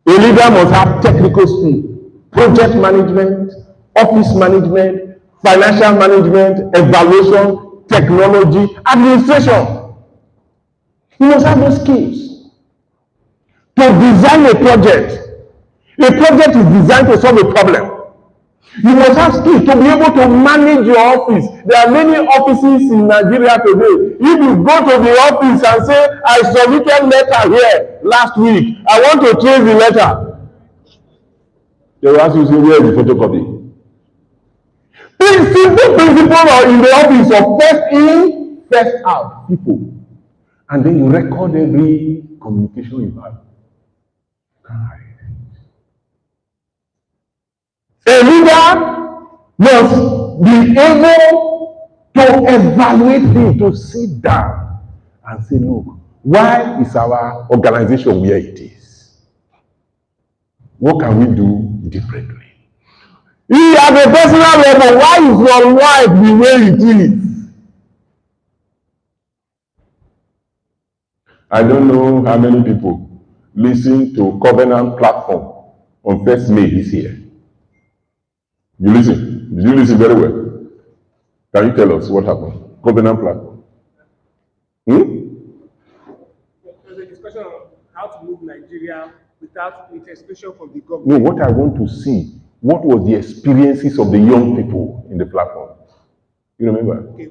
A leader must have technical skills, project management, office management, financial management, evaluation, technology, administration. You must have those skills. To design a project is designed to solve a problem. You must have skills to be able to manage your office. There are many offices in Nigeria today. If you go to the office and say, I submitted letter here last week, I want to trace the letter, they will ask you, say, where is the photocopy? Simple principle in the office of first in, first out people. And then you record every communication you have. A leader must be able to evaluate things, to sit down and say, look, why is our organization where it is? What can we do differently? At a personal level, why is your life the way it is? I don't know how many people listen to Covenant platform on 1st May this year. You listen? Did you listen very well? Can you tell us what happened? Covenant platform. There's a discussion on how to move Nigeria without intervention from the government. No, what I want to see, what was the experiences of the young people in the platform? You remember? Okay.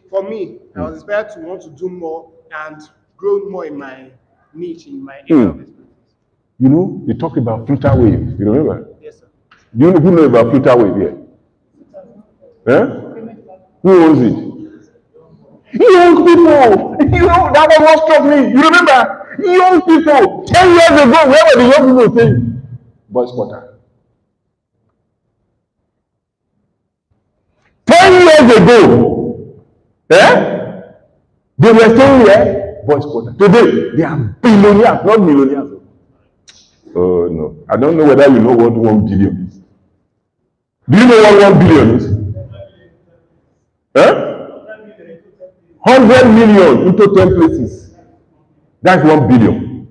For me, I was inspired to want to do more and grow more in my niche, in my area of expertise. You know, they talk about filter wave. You remember? Yes, sir. Do you know about filter wave here? Who owns it? Young people. You know, that was what struck me. You remember? Young people. 10 years ago, where were the young people saying? Boys quarter. 10 years ago, they were saying here, boys quarter. Today, they are billionaires, not millionaires. Oh no. I don't know whether you know what 1 billion is. Do you know what 1 billion is? Huh? 100 million into 10 places. That's 1 billion.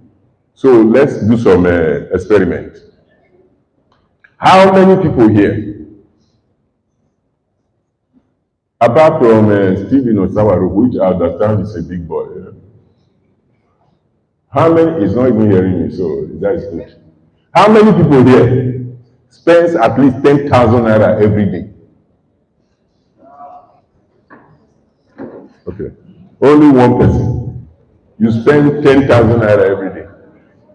So let's do some experiment. How many people here, apart from Stephen Osawaro, which I understand is a big boy, how many is not even hearing me? So that is good. How many people here spends at least 10,000 naira every day? Okay, only one person. You spend 10,000 naira every day.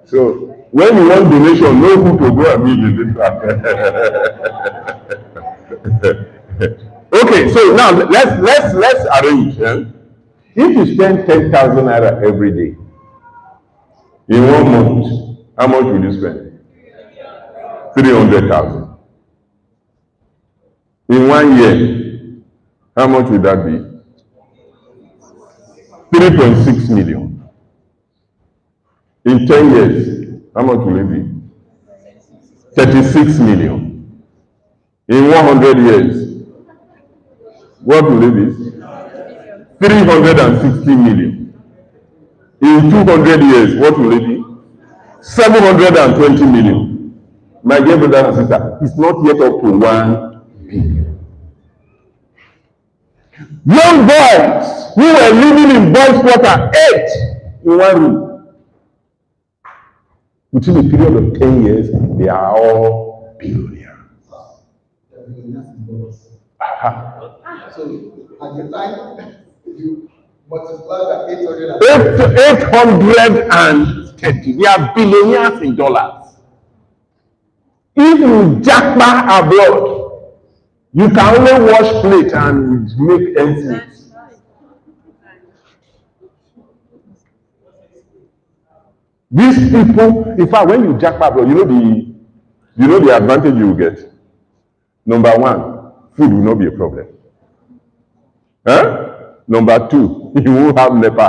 So when you want donation, know who to go and meet in this. Okay, so now let's arrange. If you spend 10,000 naira every day in 1 month, how much will you spend? 300,000. In 1 year, how much would that be? 3.6 million. In 10 years, how much will it be? 36 million. In 100 years, what will it be? 360 million. In 200 years, what will it be? 720 million. My dear brother and sister, it's not yet up to 1 billion. Young boys who were living in boys' quarter, 8 in 1 room. Within a period of 10 years, they are all billionaires. So at the time, you multiply the 830. They are billionaires in dollars. If you jackpot abroad, you can only wash plate and make ends meet. These people, in fact, when you jackpot abroad, you know the advantage you will get. Number one, food will not be a problem. Number two, you won't have NEPA.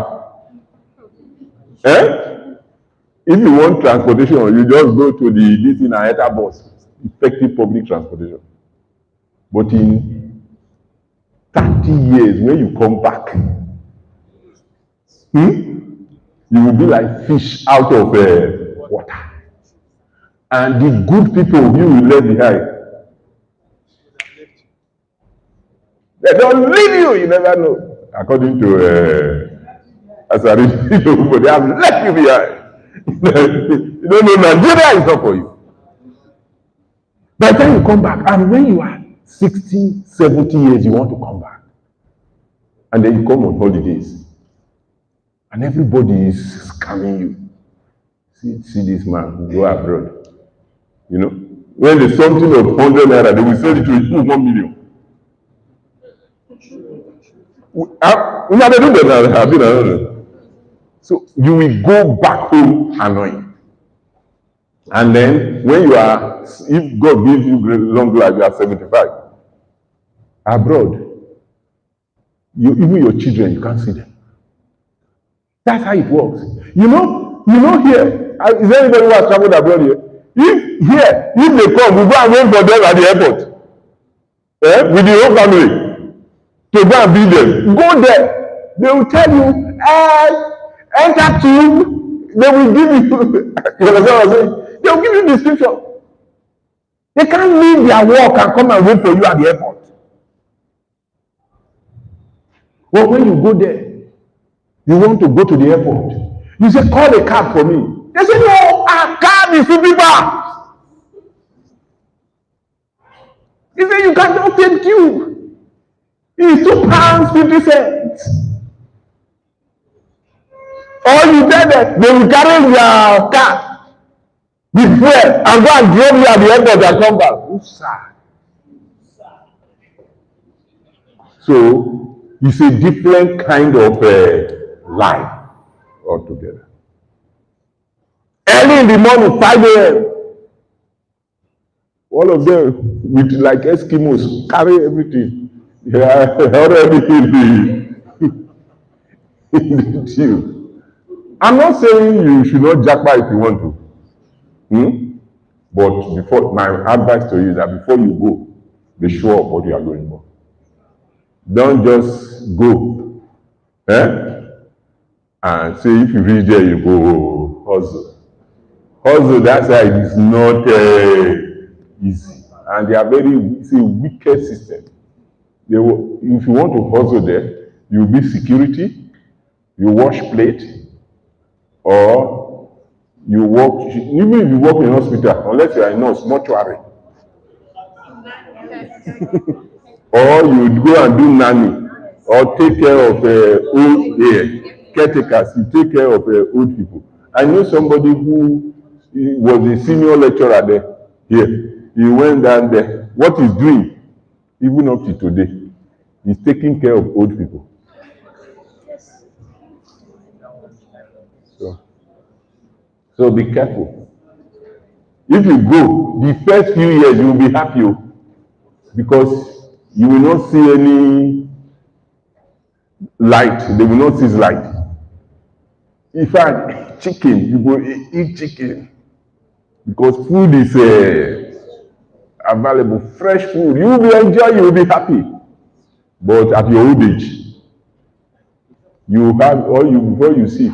If you want transportation, you just go to this in a bus, effective public transportation. But in 30 years, when you come back, you will be like fish out of water. And the good people you will leave behind, they don't leave you, you never know. According to Asari, they have left you behind. You don't know, Nigeria is not for you. By the time you come back, and when you are 60, 70 years, you want to come back. And then you come on holidays. And everybody is scamming you. See this man, go abroad. You know, when there's something of 100 naira, they will sell it to you 1 million. So you will go back home annoying. And then when you are, if God gives you long life, you are 75. Abroad, even your children, you can't see them. That's how it works. You know here, is there anybody who has traveled abroad here? If they come, we go and wait for them at the airport. With the whole family. To go and beat them. Go there. They will tell you, enter tube. They will give you, you understand what I'm saying? They will give you description. They can't leave their work and come and wait for you at the airport. But when you go there, you want to go to the airport. You say, call a cab for me. They say, no, a cab is 50 baht. He said, you cannot take you. It's £2.50. Or you tell them, they will carry your car with fuel and go and drop you at the airport and come back. So, it's a different kind of life altogether. Early in the morning, 5 a.m., all of them with like Eskimos carry everything. They are already in the tube. I'm not saying you should not jackpot if you want to. But before, my advice to you is that before you go, Be sure of what you are going for. Don't just go, and say if you reach there, you go hustle. Hustle, that side is not easy. And they are it's a wicked system. If you want to hustle there, you be security, you wash plate, or you work, even if you work in hospital, unless you are a nurse, mortuary. Or you go and do nanny, or take care of old caretakers, you take care of old people. I know somebody who was a senior lecturer there, here. He went down there. What he's doing, even up to today, he's taking care of old people. So be careful. If you go, the first few years you will be happy because you will not see any light. They will not see light. In fact, chicken, you go eat chicken because food is available, fresh food. You will be enjoying, you will be happy. But at your old age, you have before you see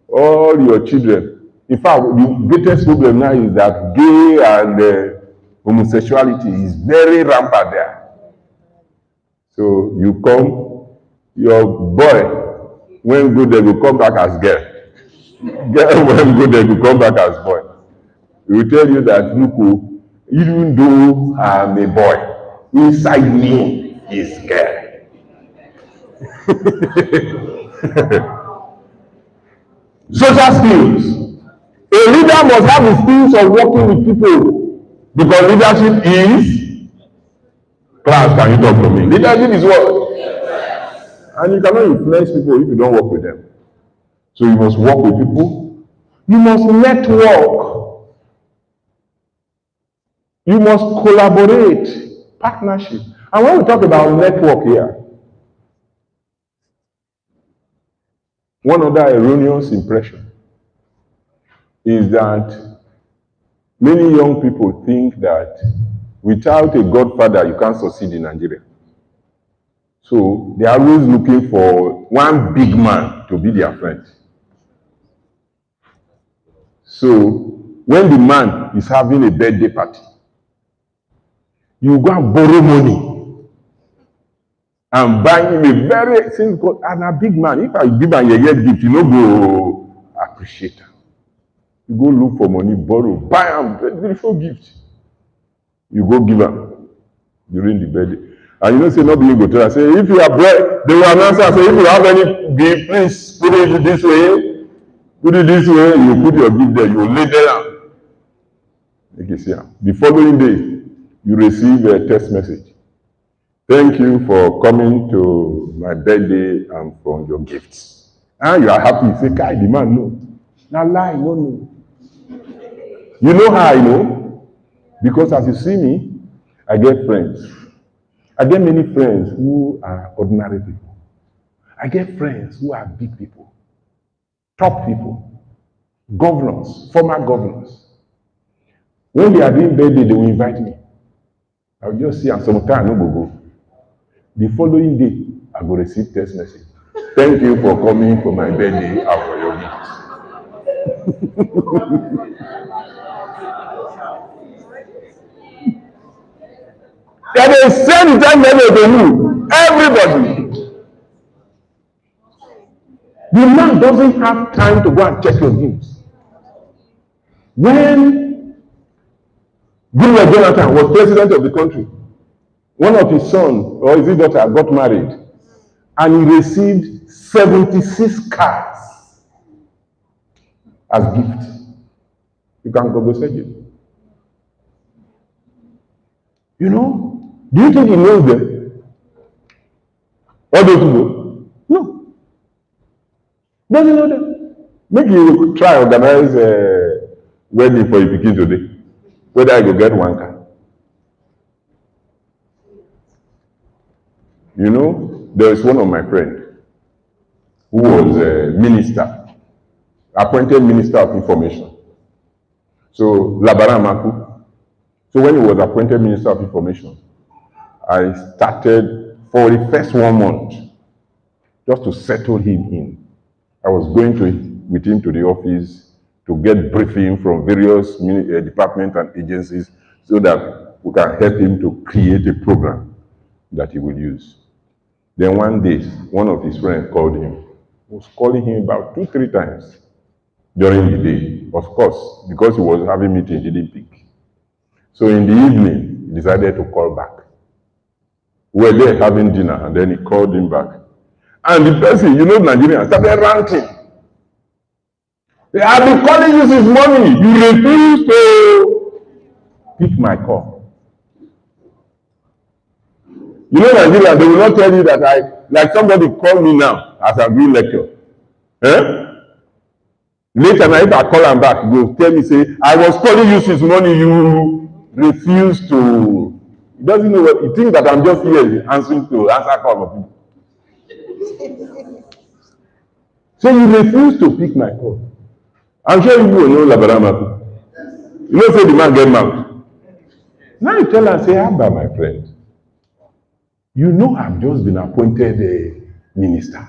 all your children. In fact, the greatest problem now is that gay and homosexuality is very rampant there. So you come, your boy, when good, they will come back as girl. Girl, when good, they will come back as boy. He will tell you that, look, even though I'm a boy, inside me is girl. Social skills. A leader must have the skills of working with people because leadership is class. Can you talk to me? Leadership is what? And you cannot influence people if you don't work with them. So you must work with people. You must network. You must collaborate, partnership. And when we talk about network here, one other erroneous impression is that many young people think that without a godfather, you can't succeed in Nigeria. So they are always looking for one big man to be their friend. So when the man is having a birthday party, you go and borrow money and buy him a very simple and a big man. If I give am a gift, you no go appreciate am. You go look for money, borrow, buy am beautiful gift. You go give am during the birthday. And you know, say, not being go tell her, say, if you are bread, they will announce her, say, if you have any gift, please put it this way. Put it this way, you put your gift there, you lay there down. Make you see. The following day, you receive a text message. Thank you for coming to my birthday and for your gifts. And you are happy. You say, Kai, the man, no. Now lie, no. You know how I know? Because as you see me, I get friends. I get many friends who are ordinary people. I get friends who are big people, top people, governors, former governors. When they are doing birthday, they will invite me. I'll just see, and sometimes I no go. The following day, I go receive text message. Thank you for coming for my birthday and for your gift. They will send them to you, everybody. The man doesn't have time to go and check your gifts. When Goodluck Jonathan was president of the country, one of his sons or his daughter got married, and he received 76 cars as gift. You can go search it. You know? Do you think he knows them? All those people? No. Doesn't know them. Maybe you try organize a wedding for your pikin today. Whether I go get one car. You know, there is one of my friends who was a minister, appointed minister of information. So Labaran Maku. So when he was appointed minister of information, I started for the first 1 month just to settle him in. I was going with him to the office to get briefing from various departments and agencies so that we can help him to create a program that he will use. Then one day, one of his friends called him. He was calling him about 2-3 times during the day. Of course, because he was having meeting, he didn't pick. So in the evening, he decided to call back. We were there having dinner, and then he called him back. And the person, Nigerians, started ranting. I've been calling you since morning. You refuse to pick my call. Nigerians, they will not tell you that like somebody called me now as I'm doing lecture. Later, now, if I call him back, he will tell me, say, I was calling you since morning, you refuse to. He doesn't know what, he thinks that I'm just here answering to answer call of people. So you refuse to pick my call. I'm sure you will know Labarama. Say the man get mouth. Now you tell her, say, Abba, my friend, I've just been appointed a minister.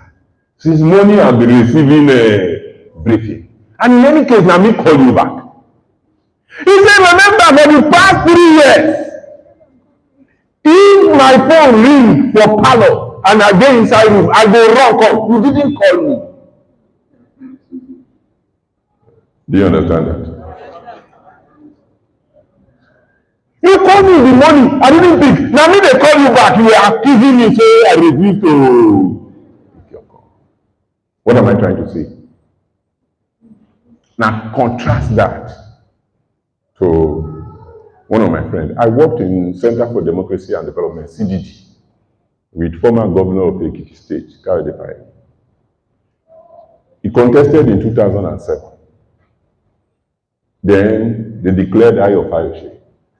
Since morning I've been receiving a briefing. And in any case, now me call you back. He said, remember, for the past 3 years, if my phone ring for parlor and I go inside room, I go run come. You didn't call me. Do you understand that? You called me in the morning, I didn't pick. Now me they call you back, you are accusing me, say I refuse to pick your call. What am I trying to say? Now contrast that to one of my friends. I worked in Center for Democracy and Development, CDD, with former governor of Ekiti State, Kayode. He contested in 2007. Then they declared Ayo Fayose.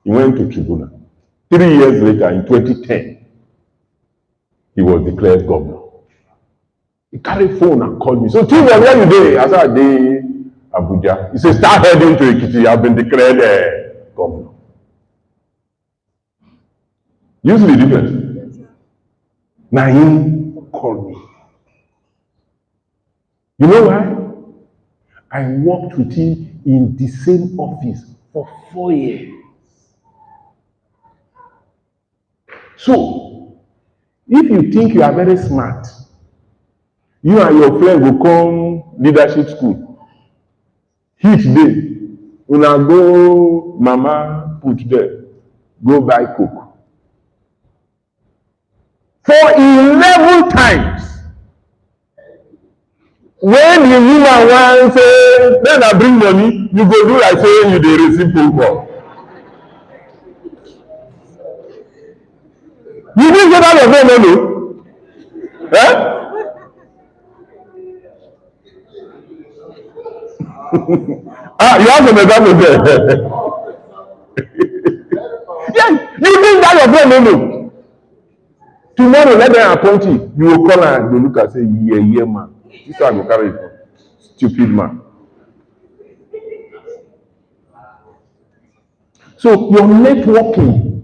He went to tribunal. 3 years later, in 2010, he was declared governor. He carried phone and called me. So, Tibo, where you dey? I said, I dey Abuja. He said, start heading to Ekiti. I've been declared governor. You see the difference? Now he called me. You know why? I worked with him in the same office for 4 years. So, if you think you are very smart, you and your friend will come leadership school. Each day, una go mama put there, go buy coke. For 11 times, when the woman wan say, then I bring money, you go do like say you dey receive phone call. You didn't get out of there, no? Eh? You have some example there. Yes, you didn't get out of there, no? Tomorrow, let them appoint you. You will call and they look and say, yeah, man. This one will carry it. Stupid man. So your networking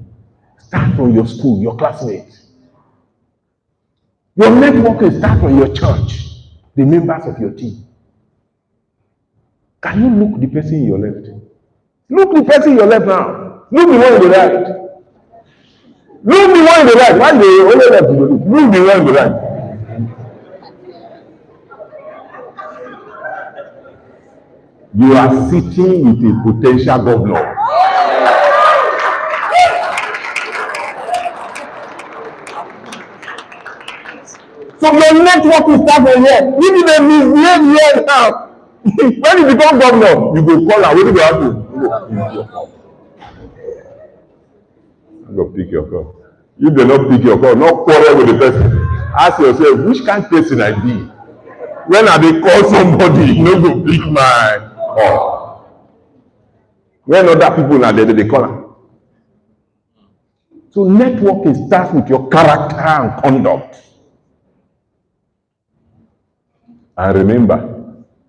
starts from your school, your classmates. Your networking starts from your church, the members of your team. Can you look the person in your left? Look the person in your left now. Look the one in the right. Look the one in the right. Why they only left to look? Look the one in the right. You are sitting with a potential governor. So your network will start from here. If you dey misbehave here now, when you become governor, you go call am. Wetin go happen? You go pick your call. If they not pick your call, not quarrel with the person. Ask yourself, which kind of person I be? When I dey call somebody, you no go pick my call. When other people na there, they call am. So networking starts with your character and conduct. And remember,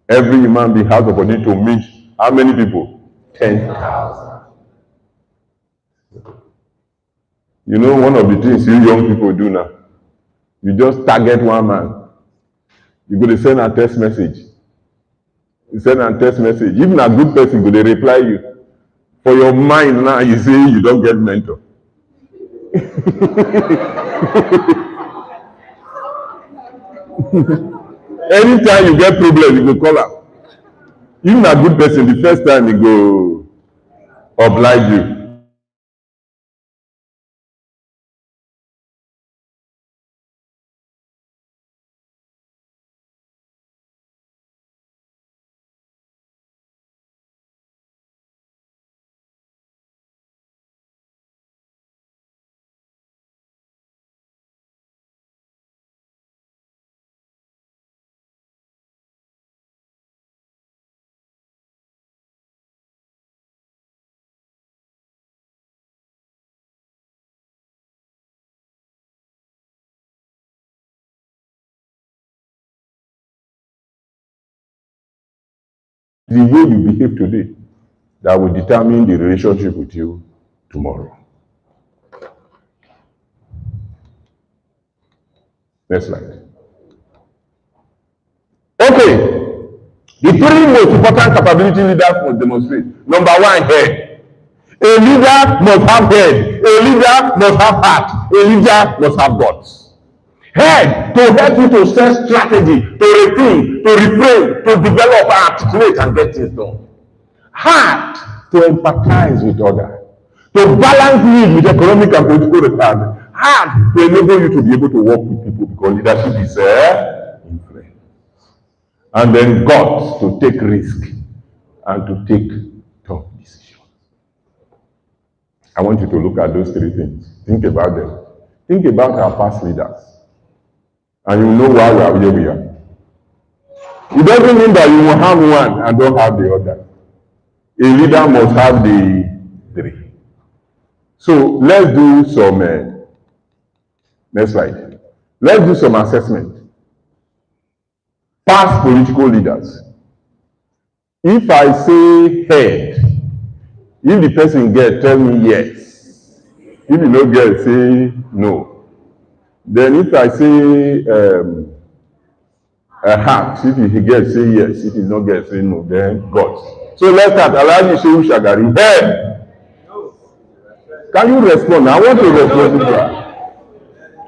every human being has the opportunity to meet how many people? 10,000. You know, one of the things you young people do now, you just target one man. You go to send a text message. You send a text message. Even a good person go to reply you. For your mind now, you say you don't get mentor. Anytime you get problem, you go call am. Even a good person, the first time he go oblige you. The way you behave today that will determine the relationship with you tomorrow. Next slide. Okay, the three most important capability leaders must demonstrate. Number one, head. A leader must have head. A leader must have heart. A leader must have guts. Head to help you to set strategy, to rethink, to reframe, to develop, articulate, and get things done. Heart to empathize with others, to balance need with economic and political requirements. Heart to enable you to be able to work with people because leadership is influence. And then guts to take risk and to take tough decisions. I want you to look at those three things. Think about them. Think about our past leaders. And you know why we are where we are. It doesn't mean that you will have one and don't have the other. A leader must have the three. So let's do some, next slide. Let's do some assessment. Past political leaders. If I say head, if the person get, tell me yes. If you don't get, say no. Then if I say a heart, if he gets, say yes. If he don't get, say no. Then God. So let's start. Allow you Shehu Shagari. Head. Can you respond? I want to respond to that.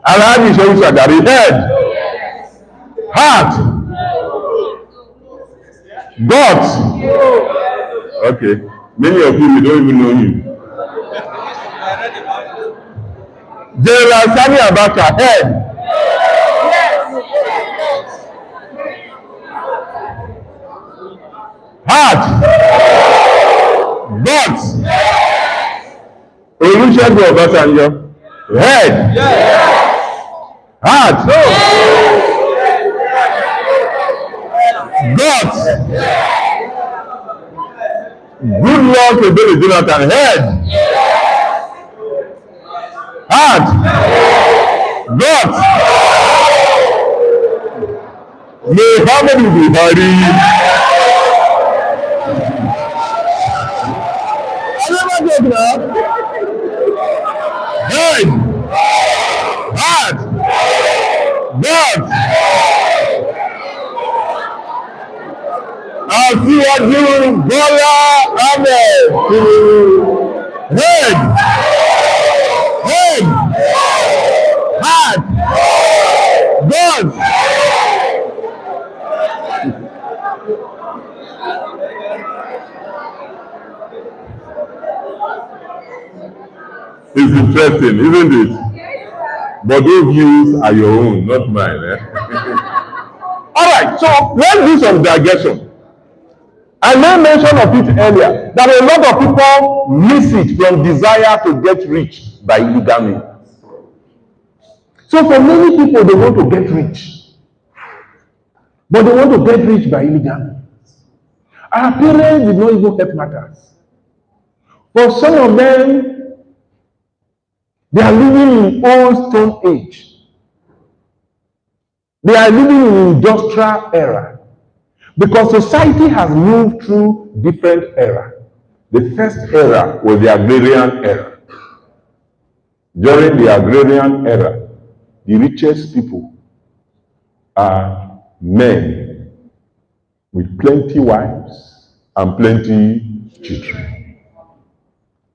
Allow you Shehu Shagari. Head. Heart. God. Okay. Many of you don't even know you. General Sani Abacha. Head. Heart. Guts. Olusegun Obasanjo. Head. Heart. Guts. Good luck to David Jonathan. Head. Heart. Guts. Muhammadu Buhari. Head, heart, guts. Asiwaju Bola Ahmed. Head, heart, guts. It's interesting, isn't it? But those views are your own, not mine. All right, so let's do some digression. I made mention of it earlier that a lot of people miss it from desire to get rich by illegal means. So for many people, they want to get rich, but they want to get rich by illegal means. Our parents did not even help matters. For some of them, they are living in old stone age. They are living in industrial era. Because society has moved through different era. The first era was the agrarian era. During the agrarian era, the richest people are men with plenty wives and plenty children.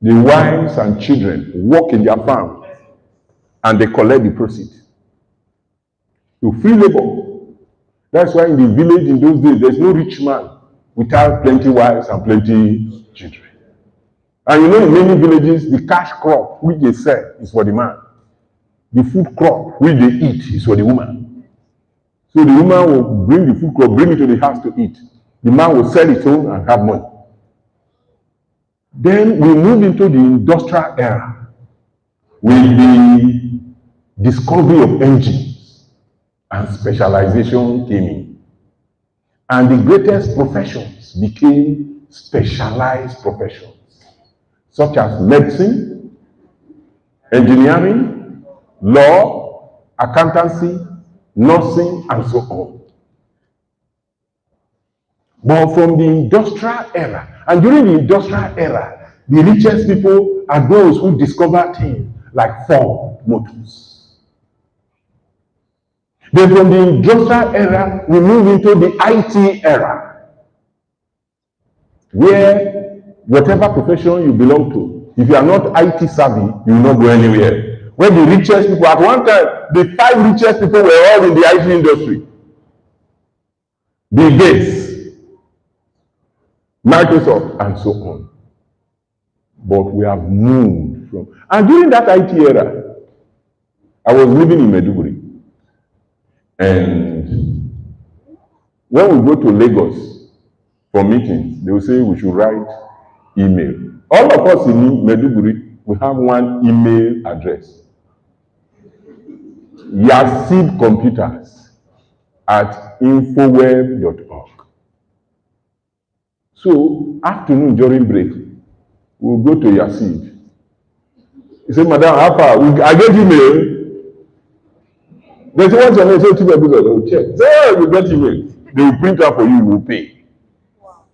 The wives and children work in their farm and they collect the proceeds. You free labor. That's why in the village in those days, there's no rich man without plenty wives and plenty children. And you know, in many villages, the cash crop which they sell is for the man. The food crop which they eat is for the woman. So the woman will bring the food crop, bring it to the house to eat. The man will sell his own and have money. Then we move into the industrial era with the discovery of engines and specialization came in. And the greatest professions became specialized professions, such as medicine, engineering, law, accountancy, nursing, and so on. But from the industrial era, and during the industrial era, the richest people are those who discover things like Ford Motors. Then from the industrial era, we move into the IT era, where whatever profession you belong to, if you are not IT savvy, you will not go anywhere. When the richest people, at one time, the 5 richest people were all in the IT industry. Bill Gates, Microsoft, and so on. But we have moved from, and during that IT era, I was living in Maiduguri. And when we go to Lagos for meetings, they will say we should write email. All of us in Maiduguri, we have one email address. yasidcomputers@infoweb.org. So, afternoon during break, we'll go to Yasid. He said, Madam, how far? I get email. They say, what's your name? Say, Otive Igbuzor. They will check. Say, oh, you get email. They will print out for you, you will pay. Wow.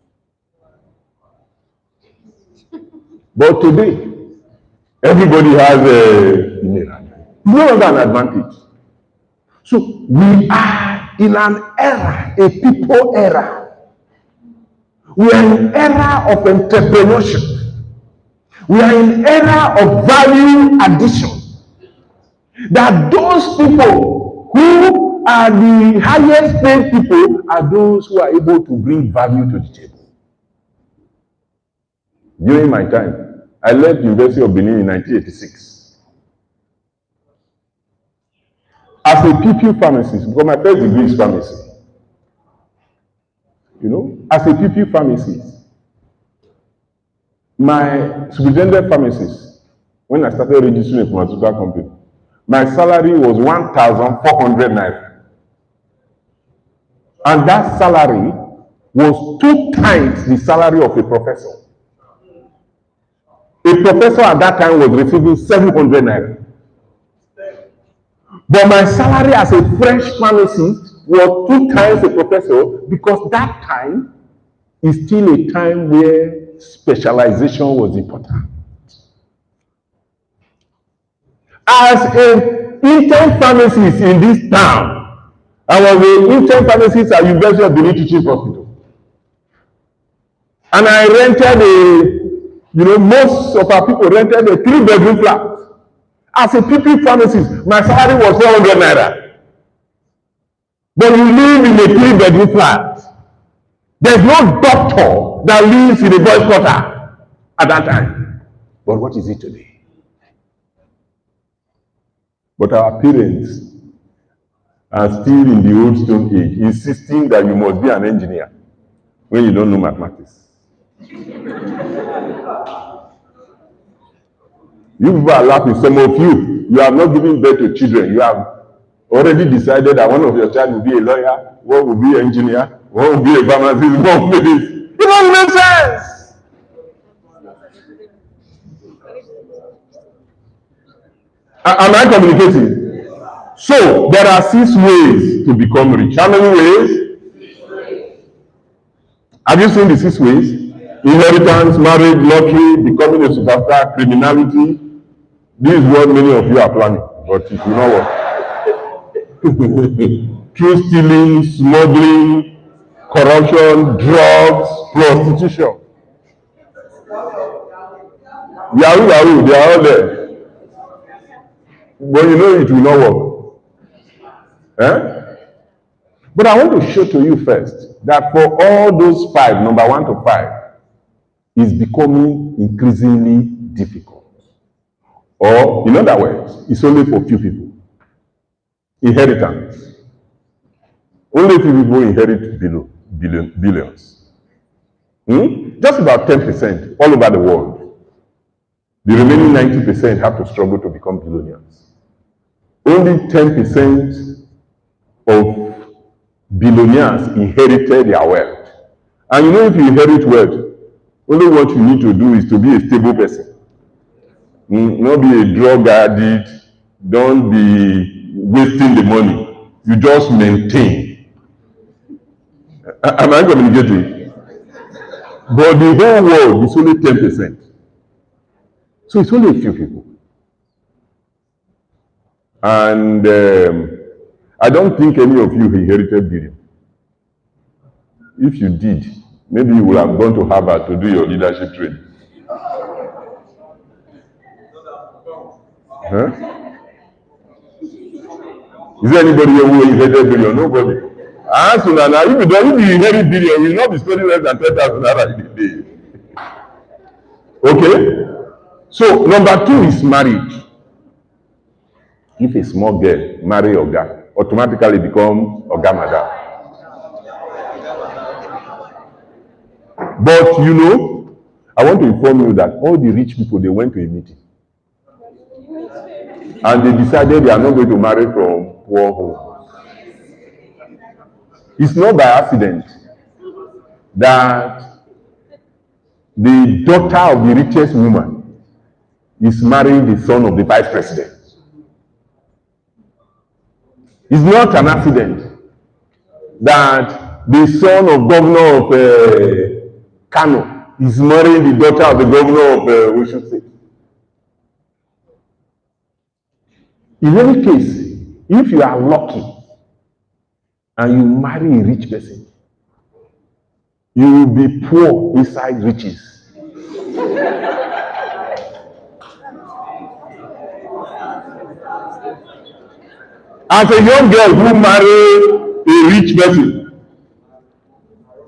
But today, everybody has a email address. No longer an advantage. So, we are in an era, a people era. We are in an era of entrepreneurship. We are in an era of value addition. That those people who are the highest paid people are those who are able to bring value to the table. During my time, I left the University of Benin in 1986. As a PPU pharmacist, because my first degree is pharmacy. You know, as a PPU pharmacist, my superintendent pharmacist, when I started registering a pharmaceutical company, my salary was 1,400 naira. And that salary was 2 times the salary of a professor. A professor at that time was receiving 700 naira. But my salary as a French pharmacist was 2 times a professor, because that time is still a time where specialization was important. As an intern pharmacist in this town, I was an intern pharmacist at University of Benin Teaching Hospital. And I rented most of our people rented a 3-bedroom flat. As a PP pharmacist, my salary was 400 naira. But you live in a 3-bedroom flat. There's no doctor that lives in a boys' quarter at that time. But what is it today? But our parents are still in the old stone age, insisting that you must be an engineer when you don't know mathematics. You people are laughing. Some of you have not given birth to children. You have already decided that one of your child will be a lawyer, one will be an engineer, one will be a pharmacist, one will be this. It doesn't make sense. Am I communicating? So, there are 6 ways to become rich. How many ways? 6 ways. Have you seen the 6 ways? Inheritance, marriage, lottery, becoming a superstar, criminality. This is what many of you are planning, but it will not work. Through stealing, smuggling, corruption, drugs, prostitution. Yahoo, Yahoo, they are all there. But you know it will not work. Eh? But I want to show to you first that for all those 5, number 1 to 5, is becoming increasingly difficult. Or, in other words, it's only for few people. Inheritance. Only few people inherit billions. Just about 10% all over the world. The remaining 90% have to struggle to become billionaires. Only 10% of billionaires inherited their wealth. And you know, if you inherit wealth, only what you need to do is to be a stable person. Not be a drug addict, don't be wasting the money. You just maintain. Am I communicating? But the whole world is only 10%. So it's only a few people. And I don't think any of you inherited billion. If you did, maybe you would have gone to Harvard to do your leadership training. Huh? Is there anybody here who inherited billion? Nobody. If you inherit billion, you will not be spending less than 10,000 naira in a day. Okay? So, number 2 is marriage. If a small girl marry Oga, automatically become Oga Madam. But you know, I want to inform you that all the rich people, they went to a meeting. And they decided they are not going to marry from poor homes. It's not by accident that the daughter of the richest woman is marrying the son of the vice president. It's not an accident that the son of governor of Kano is marrying the daughter of the governor of Osun State. In any case, if you are lucky and you marry a rich person, you will be poor inside riches. As a young girl who marry a rich person,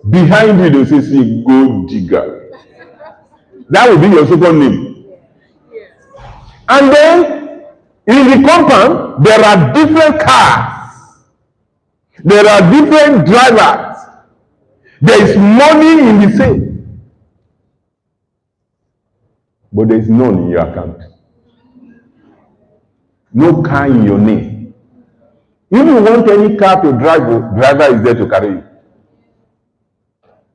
behind you they say gold digger. That will be your second name. And then in the compound, there are different cars. There are different drivers. There is money in the safe. But there is none in your account. No car in your name. If you want any car to drive, the driver is there to carry you.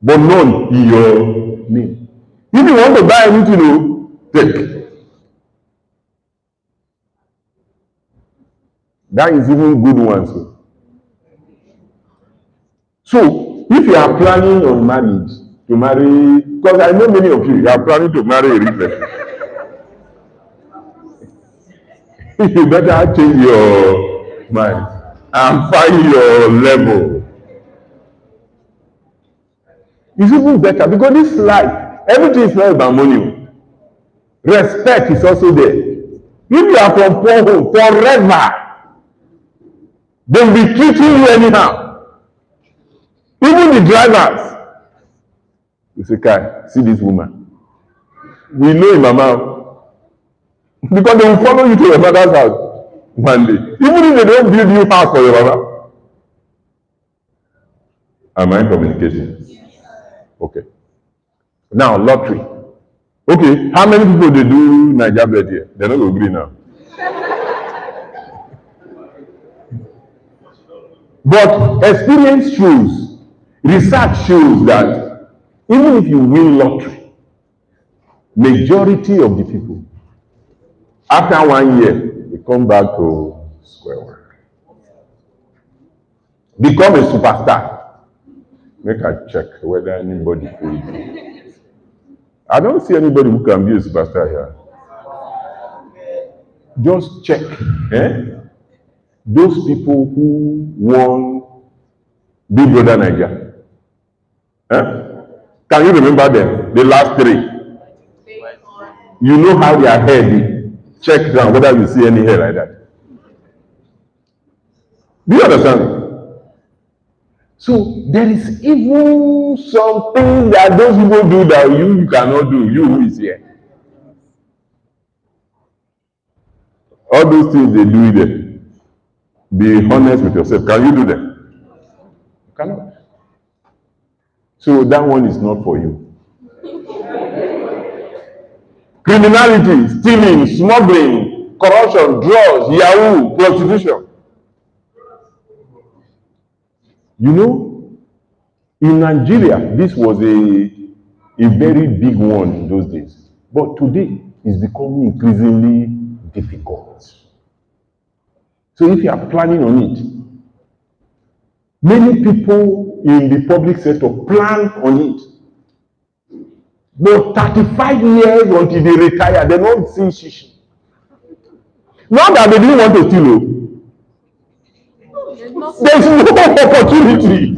But none in your name. If you want to buy anything, take. That is even good ones. So, if you are planning on marriage, to marry, because I know many of you are planning to marry a rich person. You better change your mind and find your level. It's even better because this life, everything is not about money. Respect is also there. If you are from poor home forever, they will be treating you anyhow. Even the drivers. You say, Kai, see this woman. We know him, mama. Because they will follow you to your mother's house one day. Even if they don't build you house for your mama. Am I communicating? Okay. Now, lottery. Okay, how many people they do Niger bet here? They're not going to agree now. But experience shows, research shows that even if you win lottery, majority of the people, after 1 year, they come back to square one. Become a superstar. Make I check whether anybody paid. I don't see anybody who can be a superstar here. just check. Those people who won Big Brother Nigeria. Can you remember them? The last three. You know how their hair be. Check down whether you see any hair like that. Do you understand? So there is even something that those people do that you cannot do, you who is here. All those things they do there. Be honest with yourself. Can you do them? You cannot. So that one is not for you. Criminality, stealing, smuggling, corruption, drugs, yahoo, prostitution. You know, in Nigeria, this was a very big one in those days. But today, it's becoming increasingly difficult. So if you are planning on it, many people in the public sector plan on it. But 35 years until they retire, they don't see shishi. Not that they didn't want to steal. There's no opportunity.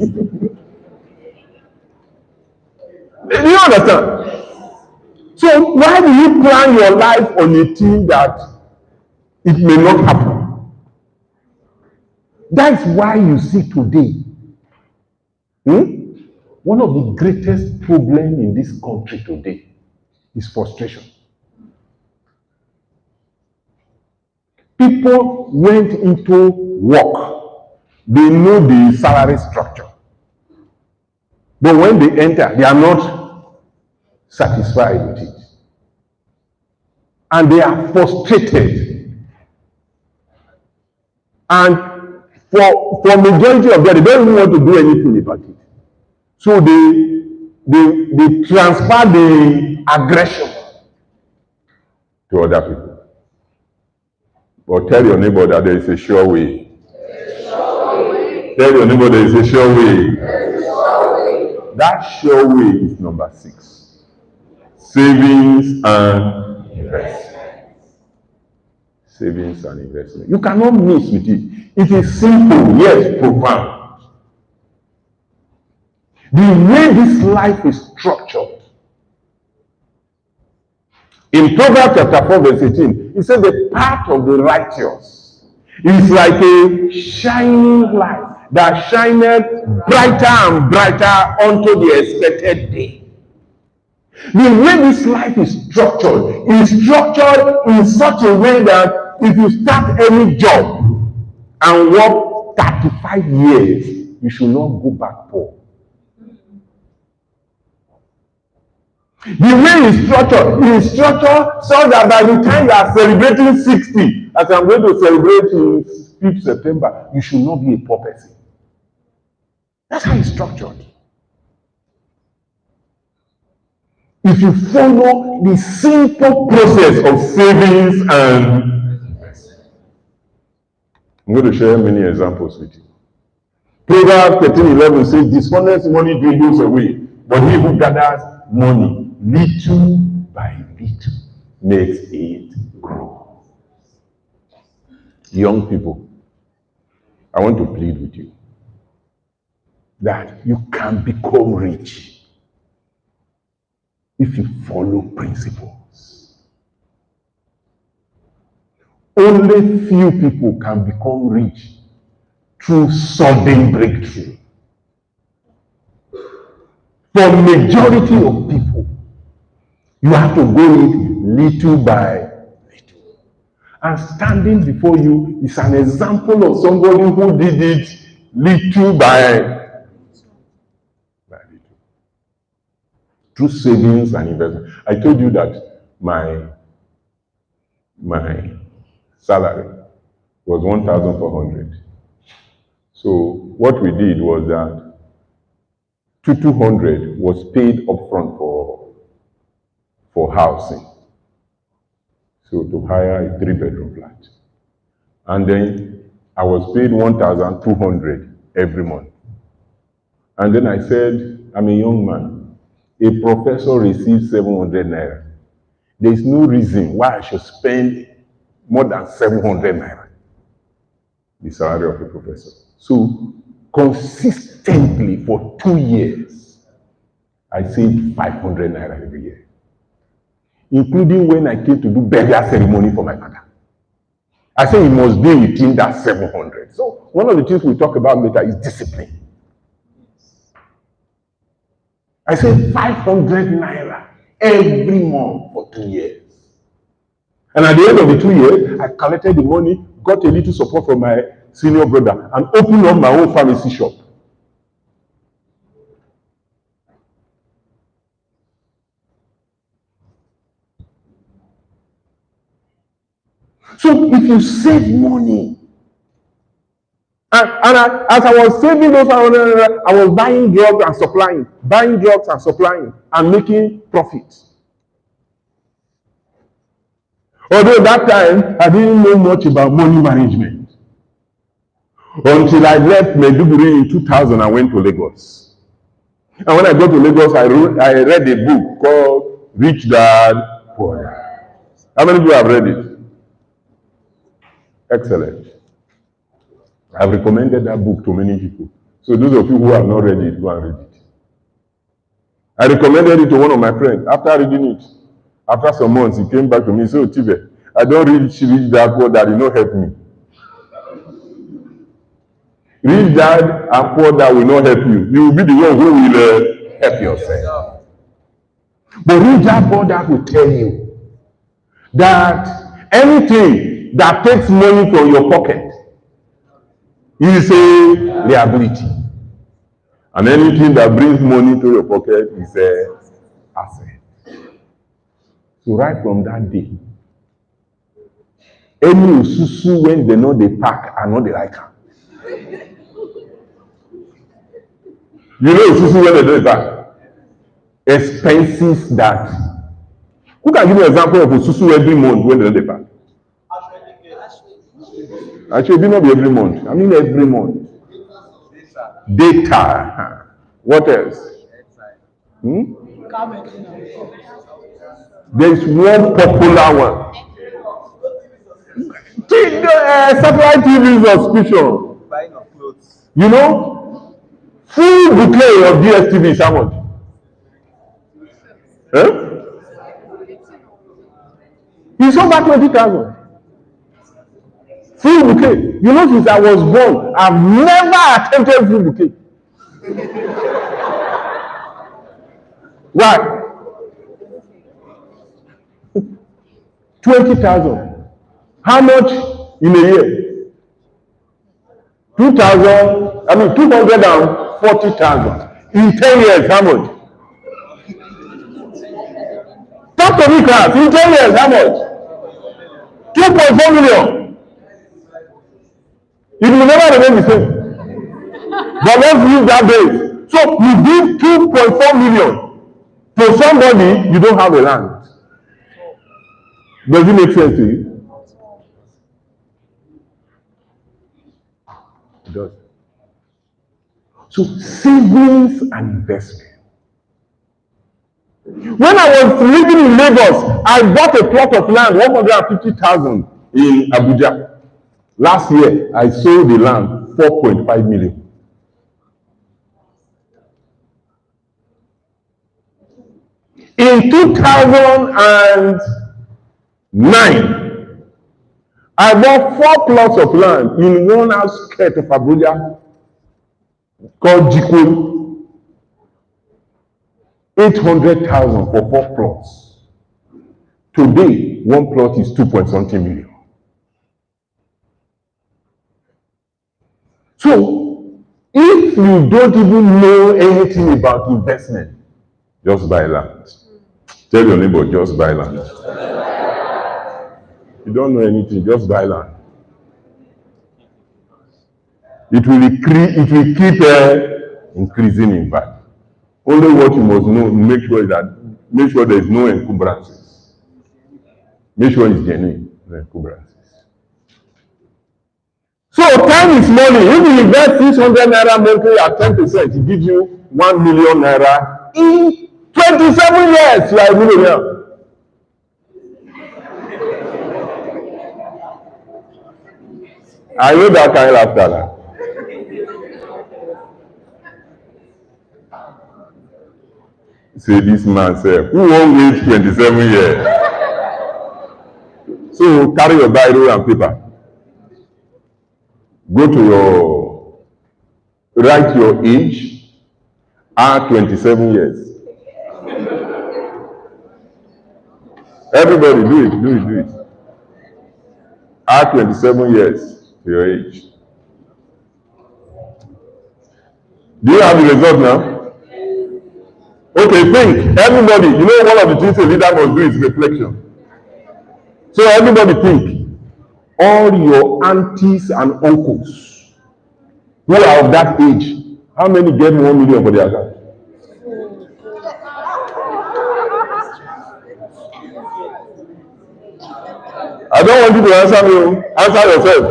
Do you understand? So why do you plan your life on a thing that it may not happen? That's why you see today, one of the greatest problems in this country today is frustration. People went into work, they know the salary structure. But when they enter, they are not satisfied with it. And they are frustrated. And for majority of them, they don't even want to do anything about it. So they transfer the aggression to other people. But tell your neighbor that there is a sure way. Tell your neighbor there is a sure way. That sure way is number 6. Savings and investment. Savings and investment. You cannot miss with it. It is simple, yes, profound. The way this life is structured. In Proverbs chapter 4 verse 18, it says the path of the righteous is like a shining light that shineth brighter and brighter unto the expected day. The way this life is structured in such a way that if you start any job and work 35 years, you should not go back poor. The way it's structured so that by the time you are celebrating 60, as I'm going to celebrate in 5th September, you should not be a poor person. That's how it's structured. If you follow the simple process of savings and investment. I'm going to share many examples with you. Proverbs 13:11 says, dishonest money dwindles away, but he who gathers money little by little makes it grow. Young people, I want to plead with you that you can become rich if you follow principles. Only few people can become rich through sudden breakthrough. For majority of people, you have to go it little by little. And standing before you is an example of somebody who did it little by little. Through savings and investment. I told you that my salary was 1,400. So what we did was that 200 was paid upfront for housing. So to hire a 3-bedroom flat. And then I was paid 1,200 every month. And then I said, I'm a young man. A professor receives 700 naira. There is no reason why I should spend more than 700 naira, the salary of a professor. So consistently for 2 years, I saved 500 naira every year, including when I came to do burial ceremony for my father. I say it must be within that 700. So one of the things we talk about later is discipline. I say 500 naira every month for 2 years. And at the end of the 2 years, I collected the money, got a little support from my senior brother, and opened up my own pharmacy shop. So if you save money, as I was saving those 500 naira, I was buying drugs and supplying, and making profits. Although that time, I didn't know much about money management until I left Maiduguri in 2000 and went to Lagos. And when I got to Lagos, I read a book called Rich Dad, Poor Dad. How many people have read it? Excellent. I've recommended that book to many people. So those of you who have not read it, go and read it. I recommended it to one of my friends. After reading it, after some months, he came back to me and said, Otive, I don't Rich Dad, Poor Dad, you not help me. Rich Dad and Poor Dad will not help you. You will be the one who will help yourself. But Rich Dad, Poor Dad will tell you that anything that takes money from your pocket is a liability. And anything that brings money to your pocket is an asset. So right from that day, any ususu when they know they pack and not they like her. You know ususu when they know they pack? Expenses that. Who can give me an example of ususu every month when they know they pack? Actually, it may not be every month. I mean every month. Data. What else? There is one popular one. Satellite TV subscription. Buying of clothes. You know, full bouquet of DSTV is how much? It's over 20,000. Full bouquet. You know, since I was born, I've never attempted full bouquet. Why? 20,000. How much in a year? 240,000. In 10 years, how much? Talk to me, class. In 10 years, how much? 2.4 million. It will never remain the same. But let's use that base. So you give 2.4 million to somebody you don't have a land. Does it make sense to you? It does. So savings and investment. When I was living in Lagos, I bought a plot of land, 150,000 in Abuja. Last year, I sold the land, 4.5 million. In 2009, I bought 4 plots of land in one outskirt of Abuja called Jiko. 800,000 for 4 plots. Today, one plot is 2.something million. So, if you don't even know anything about investment, just buy land. Tell your neighbor, just buy land. You don't know anything, just buy land. It will keep increasing in value. Only what you must know, make sure there is no encumbrances. Make sure it's genuine, no encumbrances. So time is money. If you invest 600 naira monthly at 10%, it gives you 1 million naira in 27 years. You are a millionaire. I know that kind of laughter now. Say this man sef, who won't wait 27 years? So carry your biro and paper. Go to write your age, add 27 years. Everybody do it. Add 27 years to your age. Do you have the result now? Okay, think. Everybody, you know one of the things a leader must do is reflection. So everybody think. All your aunties and uncles who are of that age, how many get 1 million for their account? I don't want you to answer me. Answer yourself.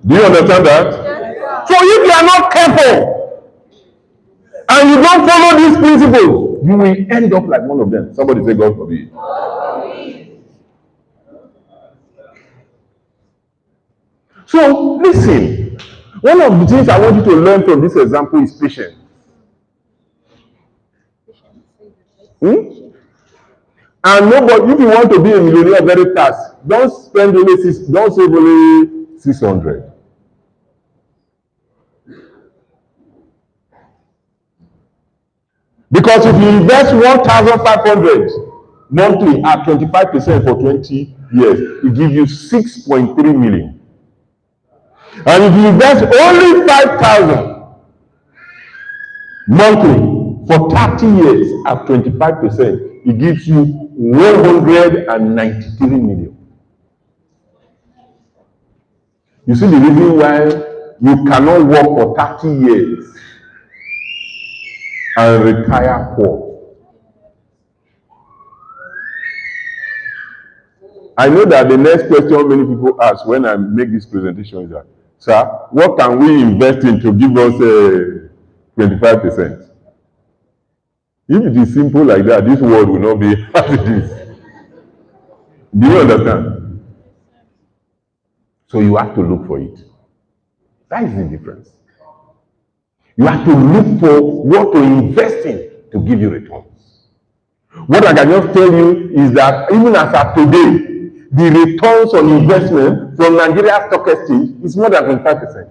Do you understand that? So if you are not careful and you don't follow these principles, you will end up like one of them. Somebody say, God forbid. So listen, one of the things I want you to learn from this example is patience. And nobody, if you want to be a millionaire very fast, don't save only 600. Because if you invest 1,500 monthly at 25% for 20 years, it gives you 6.3 million. And if you invest only 5,000 monthly for 30 years at 25%, it gives you 193 million. You see the reason why you cannot work for 30 years and retire poor. I know that the next question many people ask when I make this presentation is that, sir, what can we invest in to give us 25%? If it is simple like that, this world will not be as it is. Do you understand? So you have to look for it. That is the difference. You have to look for what to invest in to give you returns. What I can just tell you is that even as of today, the returns on investment from Nigeria stock exchange is more than 25%.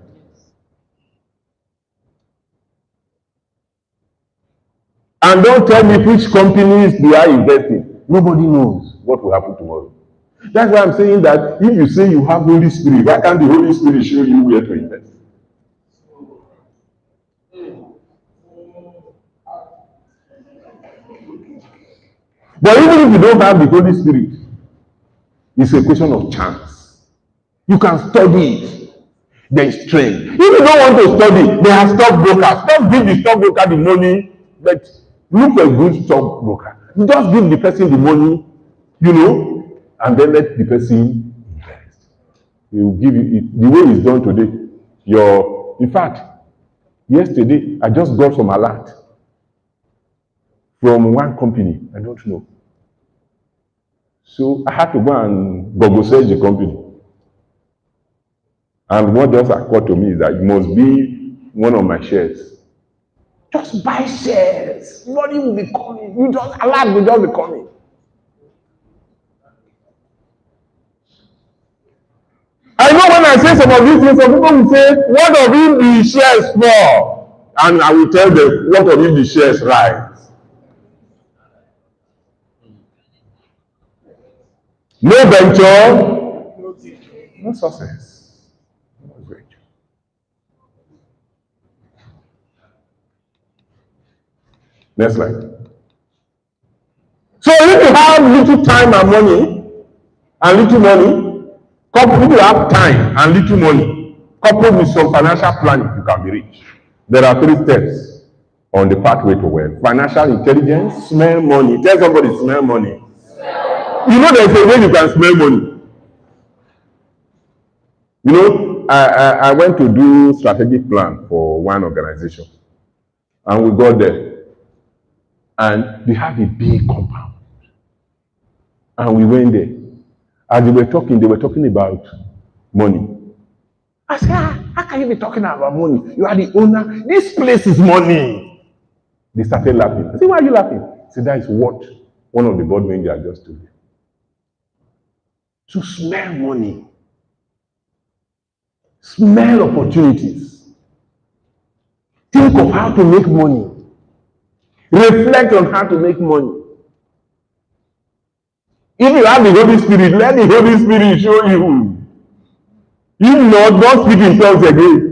And don't tell me which companies they are investing. Nobody knows what will happen tomorrow. That's why I'm saying that if you say you have Holy Spirit, why can't the Holy Spirit show you where to invest? But even if you don't have the Holy Spirit, it's a question of chance. You can study it. There is strength. If you don't want to study, there are stockbrokers. Don't give the stockbroker the money, but look for a good stockbroker. You just give the person the money, and then let the person invest. He will give you it. The way it's done today. In fact, yesterday I just got some alert from one company. I don't know. So I had to go and Google search the company. And what just occurred to me is that it must be one of my shares. Just buy shares. Money will be coming. Alert will just be coming. I know when I say some of these things, some people will say, what of if the shares fall? And I will tell them, what of if the shares rise? No venture, no success. No venture. Next slide. So if you have little time and money, and little money, if you have time and little money, coupled with some financial planning, you can be rich. There are 3 steps on the pathway to wealth. Financial intelligence, smell money. Tell somebody, smell money. You know there's a way you can smell money. I went to do strategic plan for one organization. And we got there. And they have a big compound. And we went there. As they were talking about money. I said, how can you be talking about money? You are the owner. This place is money. They started laughing. I said, why are you laughing? He said, that is what one of the board members just told me. To smell money. Smell opportunities. Think of how to make money. Reflect on how to make money. If you have the Holy Spirit, let the Holy Spirit show you. If not, don't speak in tongues again.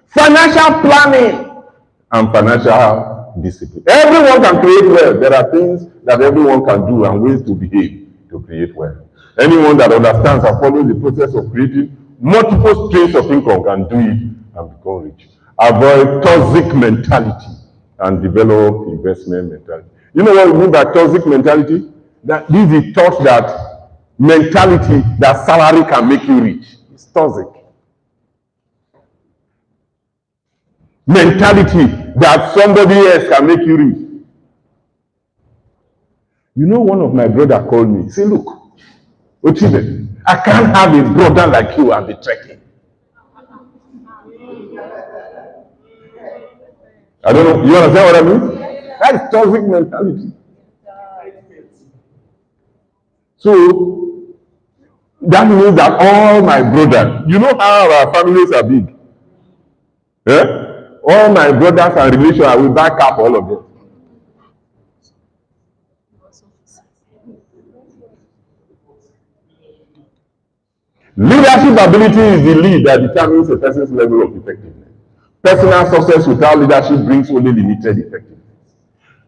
Financial planning and financial discipline. Everyone can create wealth. There are things that everyone can do and ways to behave to create wealth. Anyone that understands and follows the process of creating multiple streams of income can do it and become rich. Avoid toxic mentality and develop investment mentality. You know what we mean by toxic mentality? That this is the thought that mentality that salary can make you rich. It's toxic. Mentality that somebody else can make you rich. You know, one of my brother called me. Say, look, Otive, I can't have a brother like you and be trekking. I don't know. You understand what I mean? That's toxic mentality. So that means that all my brothers, you know how our families are big. Eh? All my brothers and relations, I will back up all of them. Leadership ability is the lead that determines a person's level of effectiveness. Personal success without leadership brings only limited effectiveness.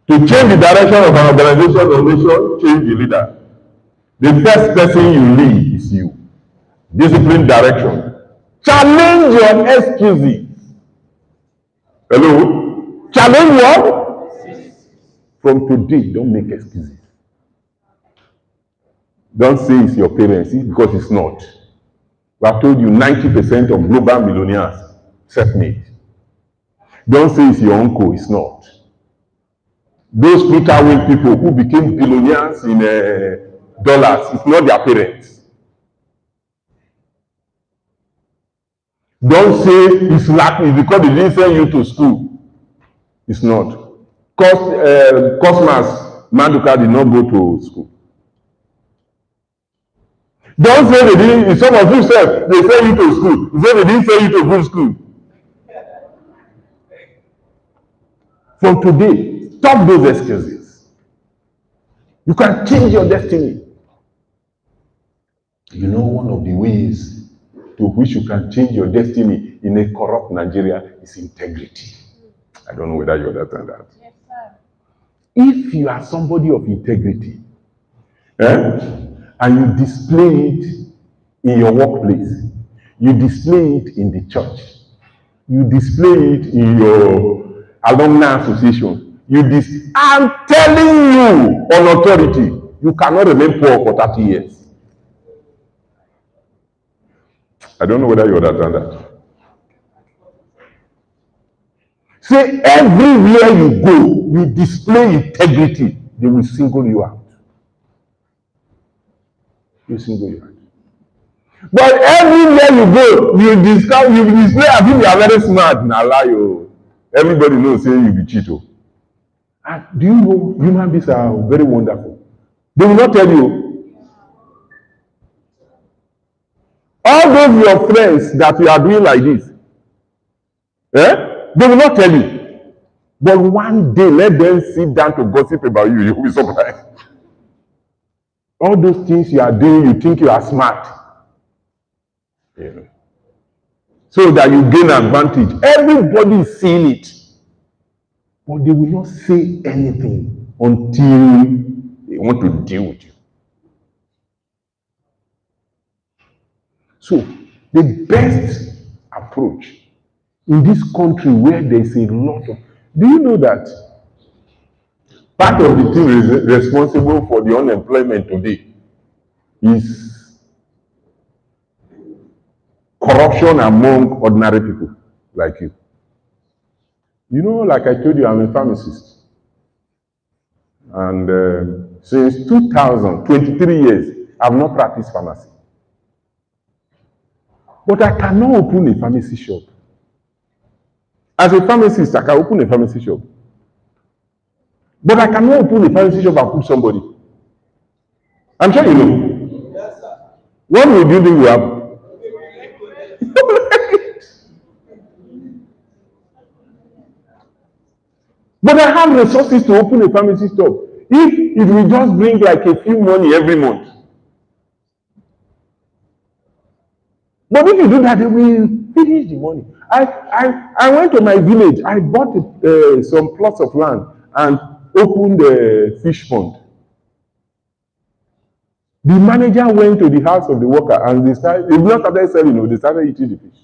To change the direction of an organization or nation, change the leader. The first person you lead is you. Discipline direction. Challenge your excuses. Hello? Challenge what? From today, don't make excuses. Don't say it's your parents, because it's not. I've told you 90% of global millionaires self-made. Don't say it's your uncle, it's not. Those Twitter people who became billionaires in dollars, it's not their parents. Don't say it's lucky because they didn't send you to school. It's not. Cosmas Maduka did not go to school. Don't say they didn't, some of you said they sent you to school. You say they didn't send you to good school. From today, stop those excuses. You can change your destiny. You know, one of the ways to which you can change your destiny in a corrupt Nigeria is integrity. I don't know whether you understand that. Yes, sir. If you are somebody of integrity, and you display it in your workplace, you display it in the church, you display it in your alumni association, I'm telling you on authority, you cannot remain poor for 30 years. I don't know whether you understand that. Say everywhere you go, you display integrity, they will single you out. You single you out. But everywhere you go, you display as if you are very smart. Now lie, everybody knows saying you be cheat. And do you know human beings are very wonderful? They will not tell you. All those your friends that you are doing like this, they will not tell you. But one day, let them sit down to gossip about you. You will be surprised. All those things you are doing, you think you are smart. Yeah. So that you gain advantage. Everybody is seeing it. But they will not say anything until they want to deal with you. So, the best approach in this country where there is a lot of... Do you know that part of the thing responsible for the unemployment today is corruption among ordinary people like you? You know, like I told you, I'm a pharmacist. And since 2000, 23 years, I've not practiced pharmacy. But I cannot open a pharmacy shop. As a pharmacist, I can open a pharmacy shop. But I cannot open a pharmacy shop and put somebody. I'm sure you know. Yes, sir. What would you think will happen? But I have resources to open a pharmacy shop. If it will just bring like a few money every month. But if you do that, they will finish the money. I went to my village. I bought some plots of land and opened a fish pond. The manager went to the house of the worker and they not started selling, they started eating the fish.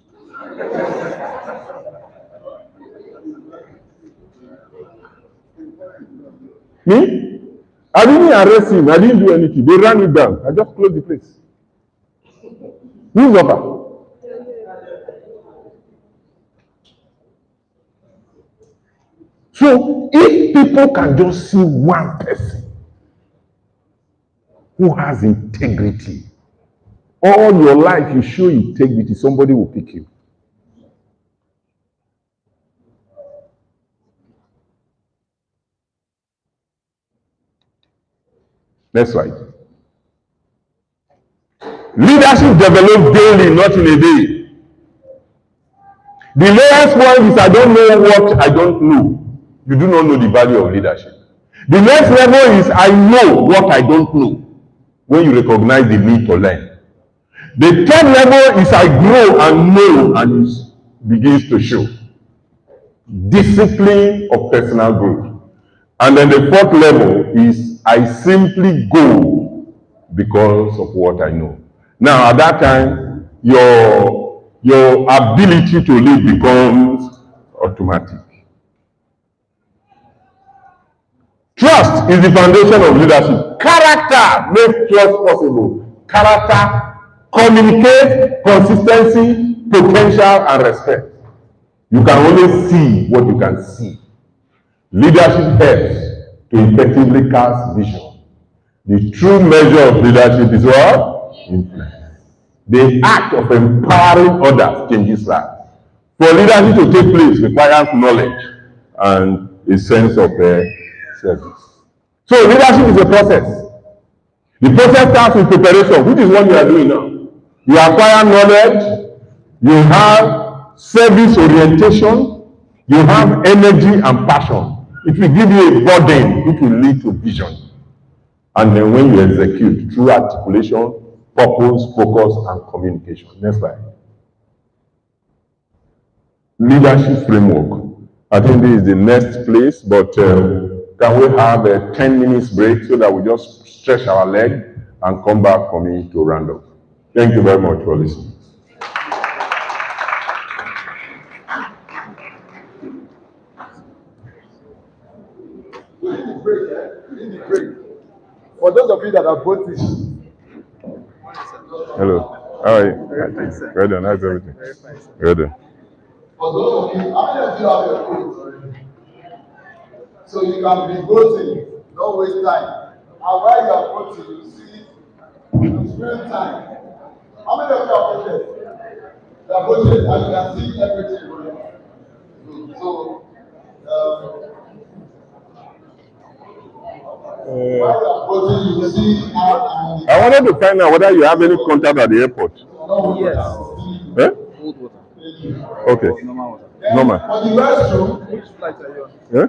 Me? I didn't arrest him. I didn't do anything. They ran it down. I just closed the place. Who's worker? So if people can just see one person who has integrity, all your life you show integrity, somebody will pick you. Next slide. Leadership develops daily, not in a day. The lowest one is I don't know what I don't know. You do not know the value of leadership. The next level is I know what I don't know, when you recognize the need to learn. The third level is I grow and know, and it begins to show. Discipline of personal growth. And then the fourth level is I simply go because of what I know. Now at that time, your ability to lead becomes automatic. Trust is the foundation of leadership. Character makes trust possible. Character communicates consistency, potential, and respect. You can only see what you can see. Leadership helps to effectively cast vision. The true measure of leadership is what? Influence. The act of empowering others changes lives. For leadership to take place requires knowledge and a sense of service. So leadership is a process. The process starts with preparation, which is what you are doing now. You acquire knowledge, you have service orientation, you have energy and passion. It will give you a burden, it will lead to vision. And then when you execute through articulation, purpose, focus, and communication. Next slide. Leadership framework. I think this is the next place, but can we have a 10 minutes break so that we just stretch our leg and come back for me to round up. Thank you very much for listening. For those of you that are voting. Hello. How are you? Very fine, sir. Well done. How's everything? Very fine, sir. Well done. For those of you, how many of you have your votes already? So you can be voting, don't waste time. And while you are voting, you see it's real time. How many of you have voted? They are voted and you can see everything going on. So, while you are voting, you see how. I wanted to find out whether you have any contact at the airport. Yes. Eh? Cold water. Okay. Normal water. Normal. For the restroom, which flight are you on? Eh?